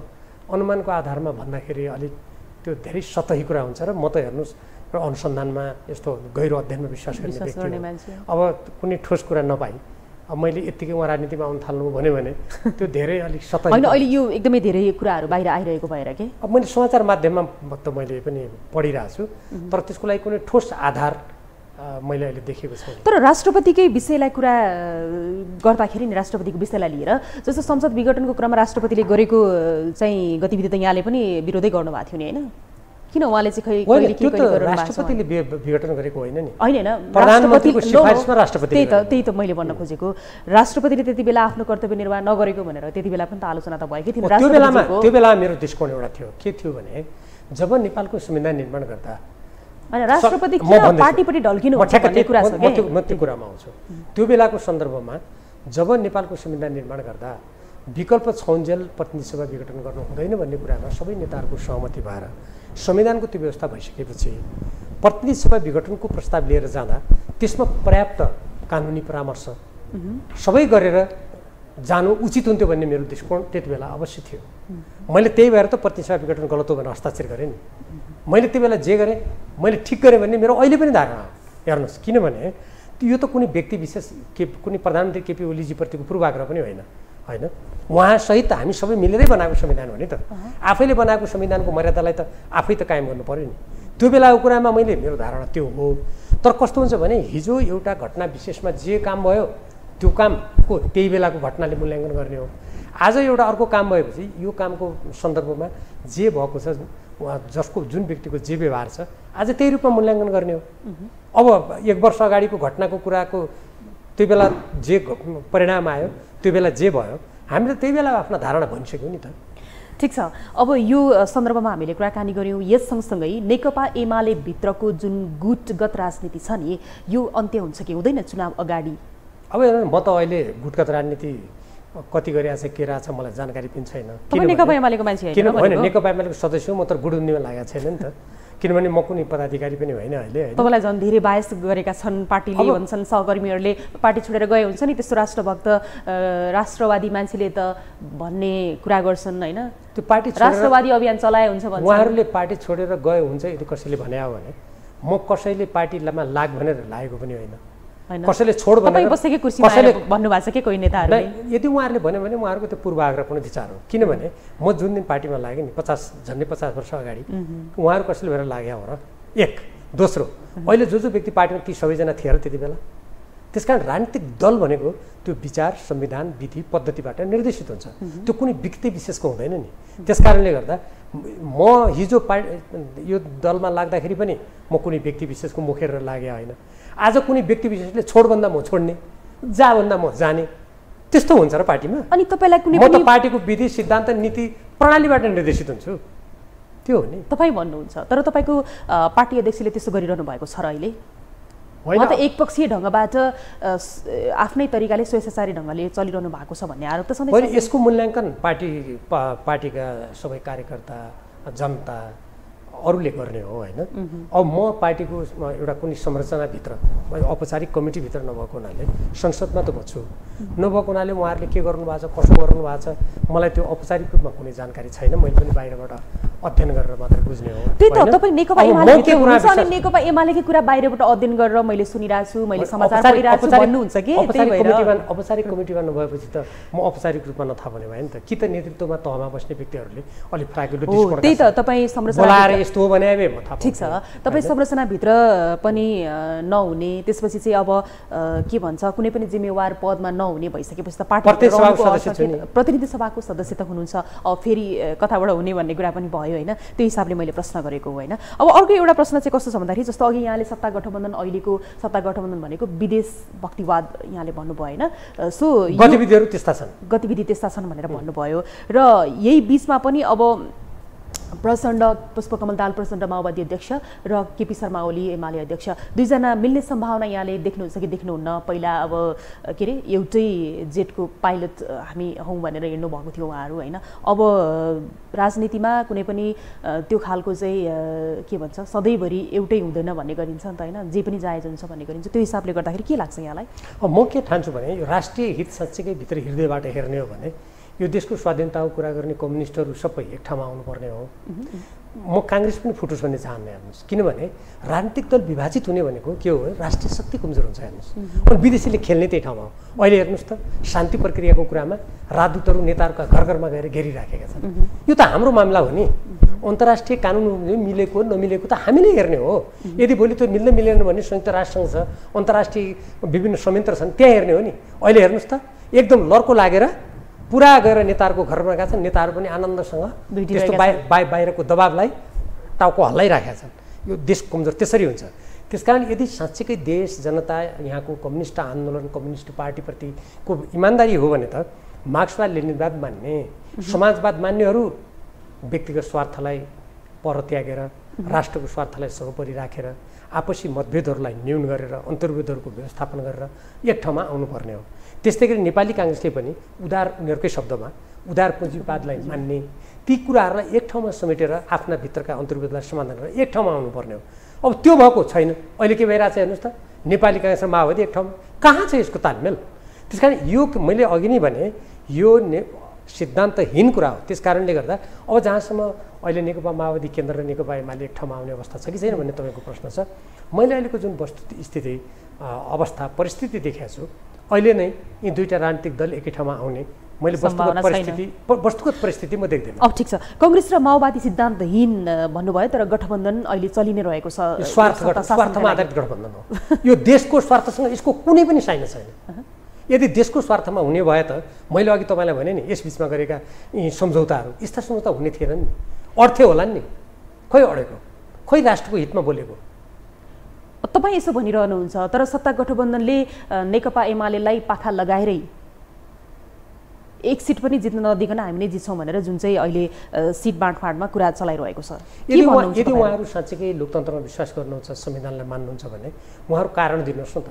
अनुमानको आधारमा भन्दाखेरि अलिक त्यो धेरै सतही कुरा हुन्छ। र म त हेर्नुहोस् र अनुसन्धानमा यस्तो गहिरो अध्ययनमा विश्वास गर्ने व्यक्ति अब कुनै ठोस कुरा नपाई अब मैले यत्तिकै उहाँ राजनीतिमा आउनु थाल्नु भन्यो भने त्यो धेरै अलिक सतर्क होइन। अहिले यो एकदमै धेरै कुराहरू बाहिर आइरहेको भएर के अब मैले समाचार माध्यममा त मैले पनि पढिरहेको छु तर त्यसको लागि कुनै ठोस आधार मैले अहिले देखेको छैन। तर राष्ट्रपतिकै विषयलाई कुरा गर्दाखेरि नि राष्ट्रपतिको विषयलाई लिएर जस्तो संसद विघटनको क्रममा राष्ट्रपतिले गरेको चाहिँ गतिविधि त यहाँले पनि विरोधै गर्नुभएको थियो नि होइन? किन उहाँले चाहिँ राष्ट्रपतिले विघटन गरेको होइन नि, होइन प्रधानमन्त्रीको सिफारिसमा राष्ट्रपति। त्यही त मैले भन्न खोजेको, राष्ट्रपतिले त्यति बेला आफ्नो कर्तव्य निर्वाह नगरेको भनेर त्यति बेला पनि त आलोचना त भएकै थियो। त्यो बेला मेरो दृष्टिकोण एउटा थियो, के थियो भने जब नेपालको संविधान निर्माण गर्दा होइन राष्ट्रपति किन पार्टीपट्टि ढल्किनु भन्ने कुरा छ के म त्यो कुरामा आउँछु। त्यो बेलाको सन्दर्भमा जब नेपालको संविधान निर्माण गर्दा विकल्प छौन्जेल प्रतिनिधि सभा विघटन गर्नु हुँदैन भन्ने कुरामा सबै नेताहरूको सहमति भएर संविधानको त्यो व्यवस्था भइसकेपछि प्रतिनिधि सभा विघटनको प्रस्ताव लिएर जाँदा त्यसमा पर्याप्त कानुनी परामर्श सबै गरेर जानु उचित हुन्थ्यो भन्ने मेरो दृष्टिकोण त्यति बेला अवश्य थियो। मैले त्यही भएर त प्रतिनिधि सभा विघटन गलत हो भनेर हस्ताक्षर गरेँ नि। मैले त्यो बेला जे गरेँ मैले ठिक गरेँ भन्ने मेरो अहिले पनि धारणा हो। हेर्नुहोस्, किनभने यो त कुनै व्यक्ति विशेष कुनै प्रधानमन्त्री केपी ओलीजीप्रतिको पूर्वाग्रह पनि होइन होइन उहाँसहित हामी सबै मिलेरै बनाएको संविधान हो नि त। आफैले बनाएको संविधानको मर्यादालाई त आफै त कायम गर्नु पर्यो नि। त्यो बेलाको कुरामा मैले मेरो धारणा त्यो हो। तर कस्तो हुन्छ भने हिजो एउटा घटना विशेषमा जे काम भयो त्यो कामको त्यही बेलाको घटनाले मूल्याङ्कन गर्ने हो। आज एउटा अर्को काम भएपछि यो कामको सन्दर्भमा जे भएको छ उहाँ जसको जुन व्यक्तिको जे व्यवहार छ आज त्यही रूपमा मूल्याङ्कन गर्ने हो। अब 1 वर्ष अगाडिको घटनाको कुराको त्यो बेला जे परिणाम आयो त्यो बेला जे भयो हामीले त्यही बेला आफ्नो धारणा भनिसक्यौँ नि त। ठिक छ, अब यो सन्दर्भमा हामीले कुराकानी गऱ्यौँ। यस सँगसँगै नेकपा एमाले भित्रको जुन गुटगत राजनीति छ नि यो अन्त्य हुन्छ कि हुँदैन चुनाव अगाडि? अब हेर्नु म त अहिले गुटगत राजनीति कति गरिरहेछ के रहेछ मलाई जानकारी पनि छैन। नेकपा एमालेको मान्छे होइन, नेकपा एमालेको सदस्य हो, म त गुडुन्नीमा लागेको छैन नि त। किनभने म कुनै पदाधिकारी पनि होइन अहिले। तपाईँलाई झन् धेरै बायस गरेका छन् पार्टीले भन्छन्, सहकर्मीहरूले पार्टी छोडेर गए हुन्छ नि त्यस्तो राष्ट्रभक्त राष्ट्रवादी मान्छेले त भन्ने कुरा गर्छन् होइन? त्यो पार्टी राष्ट्रवादी अभियान चलाए हुन्छ भन्छ। उहाँहरूले पार्टी छोडेर गए हुन्छ यदि कसैले भने हो भने म कसैले पार्टीमा लाग भनेर लागेको पनि होइन। कसैले छोड भनेर बसेकै कुर्सीमा भन्नुभएको छ के कोही नेताहरूले? यदि उहाँहरूले भन्यो भने उहाँहरूको त्यो पूर्वाग्रह पनि विचार हो। किनभने म जुन दिन पार्टीमा लागेँ नि झन्डै 50 वर्ष अगाडि उहाँहरू कसैले भएर लाग्यो हो र? एक दोस्रो अहिले जो व्यक्ति पार्टीमा ती सबैजना थिए र त्यति बेला। त्यसकारण राजनीतिक दल भनेको त्यो विचार संविधान विधि पद्धतिबाट निर्देशित हुन्छ, त्यो कुनै व्यक्ति विशेषको हुँदैन नि। त्यसकारणले गर्दा म हिजो यो दलमा लाग्दाखेरि पनि म कुनै व्यक्ति विशेषको मुखेर लागेँ होइन। आज कुनै व्यक्ति विशेषले छोडभन्दा म छोड्ने, जा भन्दा म जाने, त्यस्तो हुन्छ र पार्टीमा? अनि तपाईँलाई कुनै म त पार्टीको विधि सिद्धान्त नीति प्रणालीबाट निर्देशित हुन्छु, त्यो हो नि। तपाईँ भन्नुहुन्छ, तर तपाईँको पार्टी अध्यक्षले त्यस्तो गरिरहनु भएको छ र अहिले? होइन, त एकपक्षीय ढङ्गबाट आफ्नै तरिकाले स्वेच्छाचारी ढङ्गले चलिरहनु भएको छ भन्ने आरोप त सधैँ होइन। यसको मूल्याङ्कन पार्टीका सबै कार्यकर्ता जनता अरूले गर्ने हो होइन। अब म पार्टीको एउटा कुनै संरचनाभित्र औपचारिक कमिटीभित्र नभएको हुनाले संसदमा त म छु, नभएको हुनाले उहाँहरूले के गर्नुभएको छ कसो गर्नुभएको छ मलाई त्यो औपचारिक रूपमा कुनै जानकारी छैन। मैले पनि बाहिरबाट अध्ययन गरेर मात्रै बुझ्ने हो। त्यही त तपाईँ नेकपा एमालेकै हुनुहुन्छ अनि नेकपा एमालेकै कुरा बाहिरबाट अध्ययन गरेर मैले सुनिरहेको छु, मैले समाचार पढिरहेको छु भन्नुहुन्छ कि? औपचारिक कमिटीमा नभएपछि त म औपचारिक रूपमा नथाहा भने भयो नि त। कि त नेतृत्वमा तहमा बस्ने व्यक्तिहरूले अलिक फ्राकिलो डिस्कोर्स त्यही त तपाईँ संरचना यस्तो हो भने म थाहा। ठिक छ, तपाईँ संरचनाभित्र पनि नहुने, त्यसपछि चाहिँ अब के भन्छ कुनै पनि जिम्मेवार पदमा नहुने भइसकेपछि त पार्टी प्रतिनिधि सभाको सदस्य त हुनुहुन्छ, अब फेरि कताबाट हुने भन्ने कुरा पनि भयो होइन। त्यो हिसाबले मैले प्रश्न गरेको होइन। अब अर्को एउटा प्रश्न चाहिँ कस्तो छ भन्दाखेरि जस्तो अघि यहाँले सत्ता गठबन्धन अहिलेको सत्ता गठबन्धन भनेको विदेश भक्तिवाद यहाँले भन्नुभयो होइन? सो गतिविधिहरू त्यस्ता छन् भनेर भन्नुभयो र यही बिचमा पनि अब प्रचण्ड पुष्पकमल दाहाल प्रचण्ड माओवादी अध्यक्ष र केपी शर्मा ओली एमाले अध्यक्ष दुईजना मिल्ने सम्भावना यहाँले देख्नुहुन्छ कि देख्नुहुन्न? पहिला अब के अरे एउटै जेटको पाइलट हामी हौँ भनेर हिँड्नु भएको थियो उहाँहरू होइन। अब राजनीतिमा कुनै पनि त्यो खालको चाहिँ के भन्छ सधैँभरि एउटै हुँदैन भन्ने गरिन्छ नि त होइन? जे पनि जायज हुन्छ भन्ने गरिन्छ। त्यो हिसाबले गर्दाखेरि के लाग्छ यहाँलाई? म के ठान्छु भने यो राष्ट्रिय हित साँच्चैकै भित्र हृदयबाट हेर्ने हो भने यो देशको स्वाधीनताको कुरा गर्ने कम्युनिस्टहरू सबै एक ठाउँमा आउनुपर्ने हो। म काङ्ग्रेस पनि फुटोस् भन्ने चाहन्न हेर्नुहोस्, किनभने राजनीतिक दल विभाजित हुने भनेको के हो, राष्ट्रिय शक्ति कमजोर हुन्छ हेर्नुहोस्। अनि विदेशीले खेल्ने त्यही ठाउँमा हो। अहिले हेर्नुहोस् त शान्ति प्रक्रियाको कुरामा राजदूतहरू नेताहरूका घर घरमा गएर घेरिराखेका छन्। यो त हाम्रो मामला हो नि। अन्तर्राष्ट्रिय कानुन मिलेको नमिलेको त हामीले हेर्ने हो। यदि भोलि त्यो मिल्न मिलेन भने संयुक्त राष्ट्रसङ्घ छ, अन्तर्राष्ट्रिय विभिन्न संयन्त्र छन्, त्यहाँ हेर्ने हो नि। अहिले हेर्नुहोस् त एकदम लर्को लागेर पुरा गएर नेताहरूको घरमा गएका छन्, नेताहरू पनि आनन्दसँग त्यस्तो बाहिरको दबावलाई टाउको हल्लाइराखेका छन्। यो देश कमजोर त्यसरी हुन्छ। त्यसकारण यदि साँच्चीकै देश जनता यहाँको कम्युनिस्ट आन्दोलन कम्युनिस्ट पार्टीप्रतिको इमान्दारी हो भने त मार्क्सवाद लेनिनवाद मान्ने, समाजवाद मान्नेहरू व्यक्तिगत स्वार्थलाई पर त्यागेर राष्ट्रको स्वार्थलाई सर्वोपरि राखेर आपसी मतभेदहरूलाई न्यून गरेर अन्तर्भेदहरूको व्यवस्थापन गरेर एक ठाउँमा आउनुपर्ने हो। त्यस्तै गरी नेपाली काङ्ग्रेसले पनि उनीहरूकै शब्दमा उदार पुँजीवादलाई मान्ने, ती कुराहरूलाई एक ठाउँमा समेटेर आफ्ना भित्रका अन्तर्भेदलाई समाधान गरेर एक ठाउँमा आउनुपर्ने हो। अब त्यो भएको छैन। अहिले के भइरहेछ हेर्नुहोस् त, नेपाली काङ्ग्रेस र माओवादी एक ठाउँमा, कहाँ छ यसको तालमेल? त्यस कारण यो मैले अघि नै भने यो सिद्धान्तहीन कुरा हो। त्यस कारणले गर्दा अब जहाँसम्म अहिले नेकपा माओवादी केन्द्र र नेकपा एमाले एक ठाउँमा आउने अवस्था छ कि छैन भन्ने तपाईँको प्रश्न छ। मैले अहिलेको जुन वस्तुस्थिति अवस्था परिस्थिति देखेको छु, अहिले नै यी दुईवटा राजनीतिक दल एकै ठाउँमा आउने मैले वस्तुगत परिस्थिति म देख्दिनँ। अब ठिक छ, कङ्ग्रेस र माओवादी सिद्धान्तहीन भन्नुभयो, तर गठबन्धन अहिले चलि नै रहेको छ। स्वार्थमा आधारित गठबन्धन हो। यो देशको स्वार्थसँग यसको कुनै पनि साइन छैन। यदि देशको स्वार्थमा हुने भए त मैले अघि तपाईँलाई भने नि यस बिचमा गरेका यी सम्झौताहरू यस्ता सम्झौता हुने थिएनन् नि, अड्थे होला नि, खोइ अडेको, खोइ राष्ट्रको हितमा बोलेको। तपाईँ यसो भनिरहनुहुन्छ, तर सत्ता गठबन्धनले नेकपा एमालेलाई पाखा लगाएरै एक सिट पनि जित्न नदिकन हामी नै जित्छौँ भनेर जुन चाहिँ अहिले सिट बाँडफाँडमा कुरा चलाइरहेको छ। यदि उहाँहरू साँच्चीकै लोकतन्त्रमा विश्वास गर्नुहुन्छ, संविधानलाई मान्नुहुन्छ भने उहाँहरू कारण दिनुहोस् न त।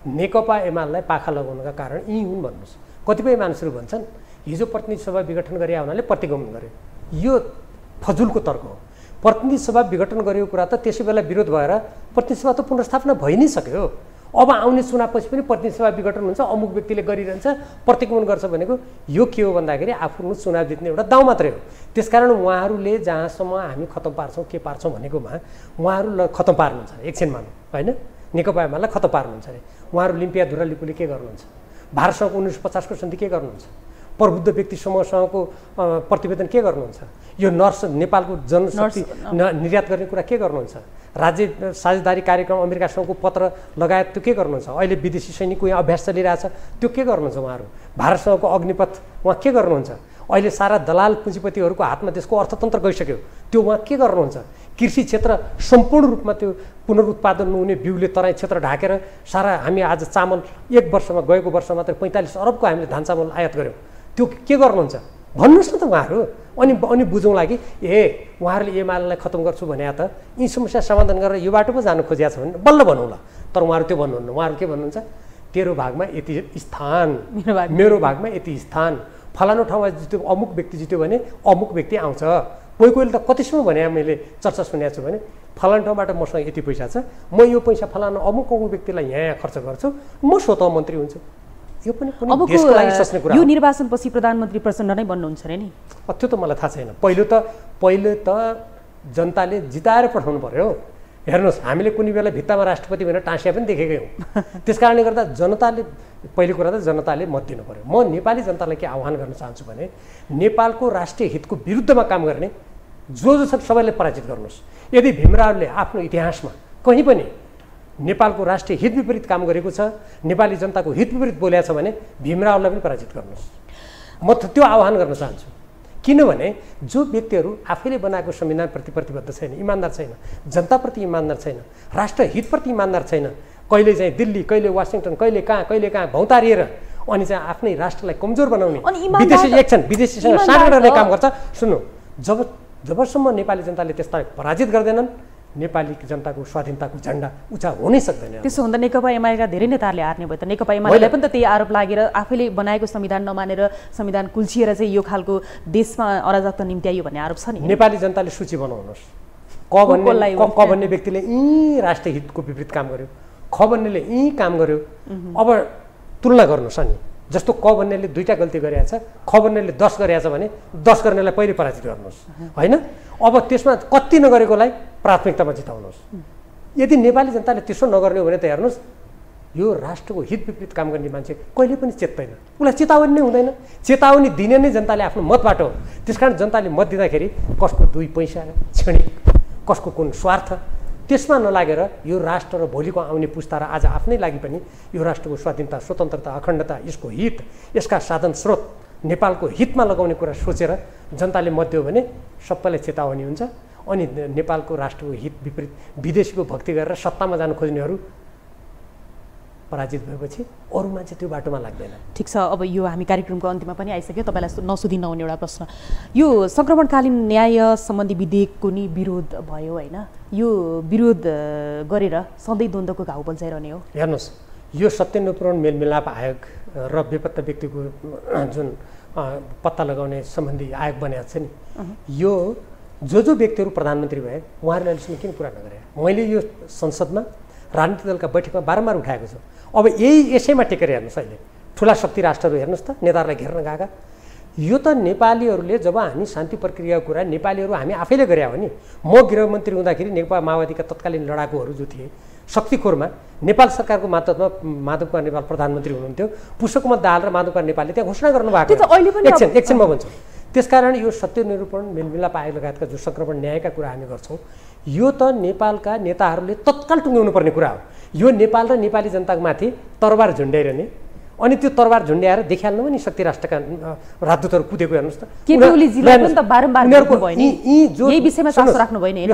नेकपा एमालेलाई पाखा लगाउनुका कारण यी हुन् भन्नुहोस्। कतिपय मानिसहरू भन्छन् हिजो प्रतिनिधि सभा विघटन गरे हुनाले प्रतिगमन गर्यो। यो फजुलको तर्क हो। प्रतिनिधि सभा विघटन गरेको कुरा त त्यसै बेला विरोध भएर प्रतिनिधि सभा त पुनर्स्थापना भइ नै सक्यो। अब आउने चुनावपछि पनि प्रतिनिधि सभा विघटन हुन्छ, अमुक व्यक्तिले गरिरहन्छ, प्रतिगमन गर्छ भनेको यो के हो भन्दाखेरि आफ्नो चुनाव जित्ने एउटा दाउ मात्रै हो। त्यसकारण उहाँहरूले जहाँसम्म हामी खतम पार्छौँ के पार्छौँ भनेकोमा उहाँहरू खतम पार्नुहुन्छ एकछिन मानौँ होइन, नेकपा एमालेलाई खतम पार्नुहुन्छ अरे। उहाँहरू लिम्पिया धुरा लिपुले के गर्नुहुन्छ, भारतसँगको 1950को सन्धि के गर्नुहुन्छ, प्रबुद्ध व्यक्ति समूहसँगको प्रतिवेदन के गर्नुहुन्छ, यो नर्स नेपालको जनशक्ति निर्यात गर्ने कुरा के गर्नुहुन्छ, राज्य साझेदारी कार्यक्रम अमेरिकासँगको पत्र लगायत त्यो के गर्नुहुन्छ, अहिले विदेशी सैनिकको यहाँ अभ्यास चलिरहेछ त्यो के गर्नुहुन्छ, उहाँहरू भारतसँगको अग्निपथ उहाँ के गर्नुहुन्छ, अहिले सारा दलाल पुँजीपतिहरूको हातमा देशको अर्थतन्त्र गइसक्यो त्यो उहाँ के गर्नुहुन्छ, कृषि क्षेत्र सम्पूर्ण रूपमा त्यो पुनरुत्पादन नहुने बिउले तराई क्षेत्र ढाकेर सारा हामी आज चामल एक वर्षमा गएको वर्ष मात्र 45 अरबको हामीले धान चामल आयात गऱ्यौँ, त्यो के गर्नुहुन्छ भन्नुहोस् न त उहाँहरू। अनि बुझौँला कि उहाँहरूले एमालेलाई खतम गर्छु भने त यी समस्या समाधान गरेर यो बाटो पो जानु खोजिएको छ भने बल्ल भनौँला। तर उहाँहरू त्यो भन्नुहुन्न। उहाँहरू के भन्नुहुन्छ, तेरो भागमा यति स्थान, मेरो भागमा यति स्थान, फलानु ठाउँमा जित्यो अमुक व्यक्ति जित्यो भने अमुक व्यक्ति आउँछ। कोही कोहीले त कतिसम्म भने मैले चर्चा सुनेको छु भने फलानु ठाउँबाट मसँग यति पैसा छ, म यो पैसा फलानु अमुक अमुक व्यक्तिलाई यहाँ खर्च गर्छु, म स्वतः मन्त्री हुन्छु। यो पनि देशको लागि सोच्ने कुरा हो। यो निर्वाचनपछि प्रधानमन्त्री प्रचण्ड नै बन्नुहुन्छ अरे नि? त्यो त मलाई थाहा छैन। पहिले त जनताले जिताएर पठाउनु पर्यो। हेर्नुहोस् हामीले कुनै बेला भित्तामा राष्ट्रपति भनेर टाँसिया पनि देखेकै हौँ। त्यस कारणले गर्दा जनताले पहिलो कुरा त जनताले मत दिनु पर्यो। म नेपाली जनतालाई के आह्वान गर्न चाहन्छु भने नेपालको राष्ट्रिय हितको विरुद्धमा काम गर्ने जो छ सबैलाई पराजित गर्नुहोस्। यदि भीमरावले आफ्नो इतिहासमा कहीँ पनि नेपालको राष्ट्रिय हित विपरीत काम गरेको छ, नेपाली जनताको हित विपरीत बोलेको छ भने भीमरावलाई पनि पराजित गर्नुहोस्। म त्यो आह्वान गर्न चाहन्छु। किनभने जो व्यक्तिहरू आफैले बनाएको संविधानप्रति प्रतिबद्ध छैन, इमान्दार छैन, जनताप्रति इमान्दार छैन, राष्ट्र हितप्रति इमान्दार छैन, कहिले चाहिँ दिल्ली, कहिले वासिङटन, कहिले कहाँ भौतारिएर अनि चाहिँ आफ्नै राष्ट्रलाई कमजोर बनाउने विदेशीसँग साँड गर्ने काम गर्छ। सुन्नु, जबसम्म नेपाली जनताले त्यसलाई पराजित गर्दैनन् नेपाली जनताको स्वाधीनताको झन्डा उचा हुनै सक्दैन। त्यसो हुँदा नेकपा एमालेका धेरै नेताहरूले हार्ने भयो त। नेकपा एमालेलाई पनि त त्यही आरोप लागेर आफैले बनाएको संविधान नमानेर संविधान कुल्चिएर चाहिँ यो खालको देशमा अराजकता निम्त्याइयो भन्ने आरोप छ नि। नेपाली जनताले सूची बनाउनुहोस्। क भन्ने व्यक्तिले यी राष्ट्रिय हितको विपरीत काम गर्यो, ख भन्नेले यी काम गर्यो। अब तुलना गर्नुहोस् नि जस्तो क भन्नेले 2टा गल्ती गरेछ, ख भन्नेले 10 गरेछ भने 10 गर्नेलाई पहिले पराजित गर्नुहोस् हैन। अब त्यसमा कति नगरेकोलाई प्राथमिकतामा जिताउनुहोस्। यदि नेपाली जनताले त्यसो नगर्ने हो भने त हेर्नुहोस् यो राष्ट्रको हित विपरीत काम गर्ने मान्छे कहिले पनि चेत्दैन, उसलाई चेतावनी नै हुँदैन। चेतावनी दिने नै जनताले आफ्नो मतबाट हो। त्यसकारण जनताले मत दिँदाखेरि कसको 2 पैसा क्षणिक, कसको कुन स्वार्थ, त्यसमा नलागेर यो राष्ट्र र भोलिको आउने पुस्ता र आज आफ्नै लागि पनि यो राष्ट्रको स्वाधीनता, स्वतन्त्रता, अखण्डता, यसको हित, यसका साधन स्रोत नेपालको हितमा लगाउने कुरा सोचेर जनताले मत दियो भने सबैलाई चेतावनी हुन्छ। अनि नेपालको राष्ट्रको हित विपरीत विदेशीको भक्ति गरेर सत्तामा जान खोज्नेहरू पराजित भएपछि अरू मान्छे त्यो बाटोमा लाग्दैन। ठिक छ, अब यो हामी कार्यक्रमको अन्त्यमा पनि आइसक्यो। तपाईँलाई नसोधी नहुने एउटा प्रश्न, यो सङ्क्रमणकालीन न्याय सम्बन्धी विधेयकको नि विरोध भयो होइन, यो विरोध गरेर सधैँ द्वन्द्वको घाउ बल्झाइरहने हो? हेर्नुहोस्, यो सत्य निरूपण मेलमिलाप आयोग र बेपत्ता व्यक्तिको जुन पत्ता लगाउने सम्बन्धी आयोग बनेको छ नि, यो जो व्यक्तिहरू प्रधानमन्त्री भए उहाँहरूले अहिलेसम्म किन पुरा नगरे? मैले यो संसदमा राजनीतिक दलका बैठकमा बारम्बार उठाएको छु। अब यसैमा टेकेर हेर्नुहोस्, अहिले ठुला शक्ति राष्ट्रहरू हेर्नुहोस् त नेताहरूलाई घेर्न गएका। यो त नेपालीहरूले जब हामी शान्ति प्रक्रियाको कुरा नेपालीहरू हामी आफैले गरे हो नि। म गृहमन्त्री हुँदाखेरि नेपाल माओवादीका तत्कालीन लडाकुहरू जो थिए शक्तिखोरमा नेपाल सरकारको मातहतमा माधव कुमार नेपाल प्रधानमन्त्री हुनुहुन्थ्यो। पुष्पकमल दाहाल र माधव कुमार नेपालले त्यहाँ घोषणा गर्नुभएको एकछिन म भन्छु। त्यसकारण यो सत्य निरूपण मेलमिलाप आयोग लगायतका जो सङ्क्रमण न्यायका कुरा हामी गर्छौँ, यो त नेपालका नेताहरूले तत्काल टुङ्ग्याउनु पर्ने कुरा हो। यो नेपाल र नेपाली जनताको माथि तरबार झुन्ड्याइरहने, अनि त्यो तरबार झुन्ड्याएर देखिहाल्नु नि शक्ति राष्ट्रका राजदूतहरू कुदेको हेर्नुहोस् त।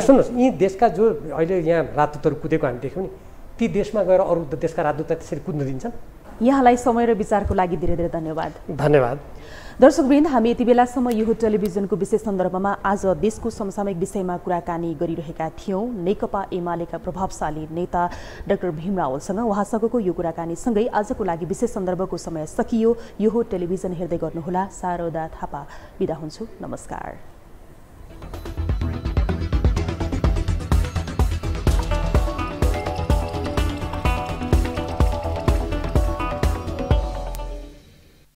सुन्नुहोस्, यी देशका जो अहिले यहाँ राजदूतहरू कुदेको हामी देख्यौँ नि, ती देशमा गएर अरू देशका राजदूत त्यसरी कुद्न दिन्छन्? यहाँलाई समय र विचारको लागि धेरै धेरै धन्यवाद। धन्यवाद। दर्शकवृन्द, हामी यति बेलासम्म यो टेलिभिजनको विशेष सन्दर्भमा आज देशको समसामयिक विषयमा कुराकानी गरिरहेका थियौँ नेकपा एमालेका प्रभावशाली नेता डाक्टर भीम रावलसँग। उहाँसँगको यो कुराकानीसँगै आजको लागि विशेष सन्दर्भको समय सकियो। यो टेलिभिजन हेर्दै गर्नुहोला। शारदा थापा बिदा हुन्छु। नमस्कार।